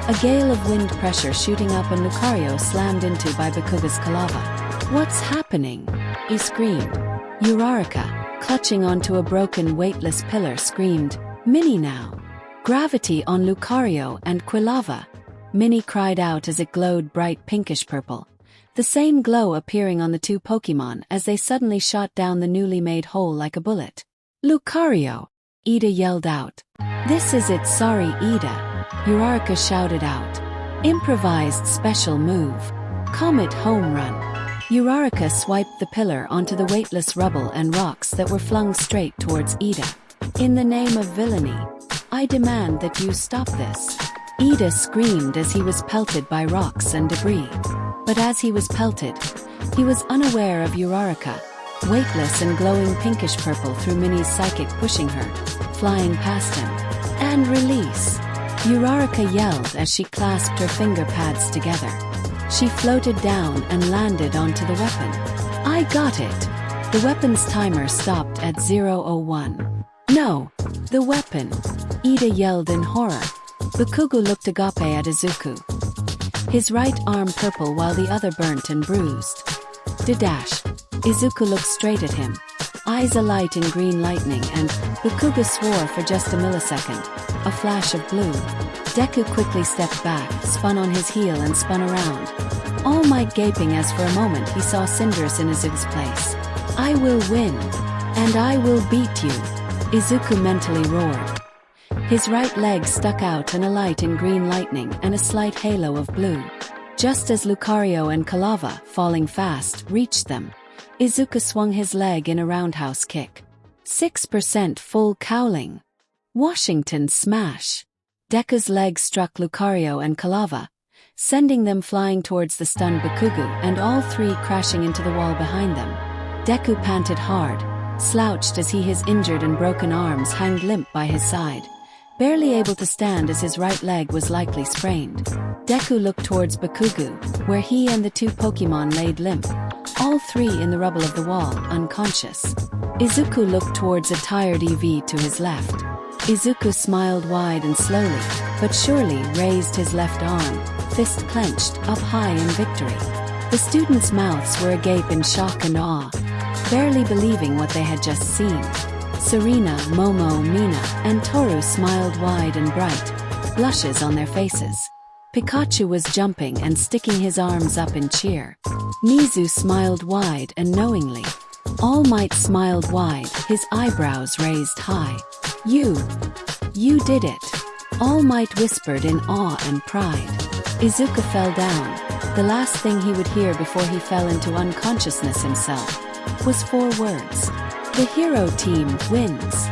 A gale of wind pressure shooting up and Lucario slammed into by Bakugou's Kalava. What's happening? He screamed. Uraraka, clutching onto a broken weightless pillar, screamed, Minnie now. Gravity on Lucario and Quilava. Minnie cried out as it glowed bright pinkish purple. The same glow appearing on the two Pokemon as they suddenly shot down the newly made hole like a bullet. Lucario! Ida yelled out. This is it, sorry Ida. Uraraka shouted out. Improvised special move. Comet home run. Uraraka swiped the pillar onto the weightless rubble and rocks that were flung straight towards Ida. In the name of villainy, I demand that you stop this. Ida screamed as he was pelted by rocks and debris. But as he was pelted, he was unaware of Uraraka, weightless and glowing pinkish purple through Minnie's psychic pushing her, flying past him. And release. Uraraka yelled as she clasped her finger pads together. She floated down and landed onto the weapon. I got it. The weapon's timer stopped at 0:01. No, the weapon. Ida yelled in horror. Bakugou looked agape at Izuku. His right arm purple while the other burnt and bruised. Dash. Izuku looked straight at him, eyes alight in green lightning, and Bakugou swore for just a millisecond. A flash of blue. Deku quickly stepped back, spun on his heel and spun around. All Might gaping as for a moment he saw Cinderace in Izuku's place. I will win. And I will beat you. Izuku mentally roared. His right leg stuck out and alight in green lightning and a slight halo of blue. Just as Lucario and Kalava, falling fast, reached them, Izuku swung his leg in a roundhouse kick. 6% full cowling. Washington smash. Deku's leg struck Lucario and Calava, sending them flying towards the stunned Bakugou and all three crashing into the wall behind them. Deku panted hard, slouched as his injured and broken arms hung limp by his side, barely able to stand as his right leg was likely sprained. Deku looked towards Bakugou, where he and the two Pokemon laid limp, all three in the rubble of the wall, unconscious. Izuku looked towards a tired Eevee to his left. Izuku smiled wide and slowly, but surely raised his left arm, fist clenched, up high in victory. The students' mouths were agape in shock and awe, barely believing what they had just seen. Serena, Momo, Mina, and Toru smiled wide and bright, blushes on their faces. Pikachu was jumping and sticking his arms up in cheer. Mizu smiled wide and knowingly. All Might smiled wide, his eyebrows raised high. You did it. All Might whispered in awe and pride. Izuku fell down. The last thing he would hear before he fell into unconsciousness himself was 4 words. The hero team wins.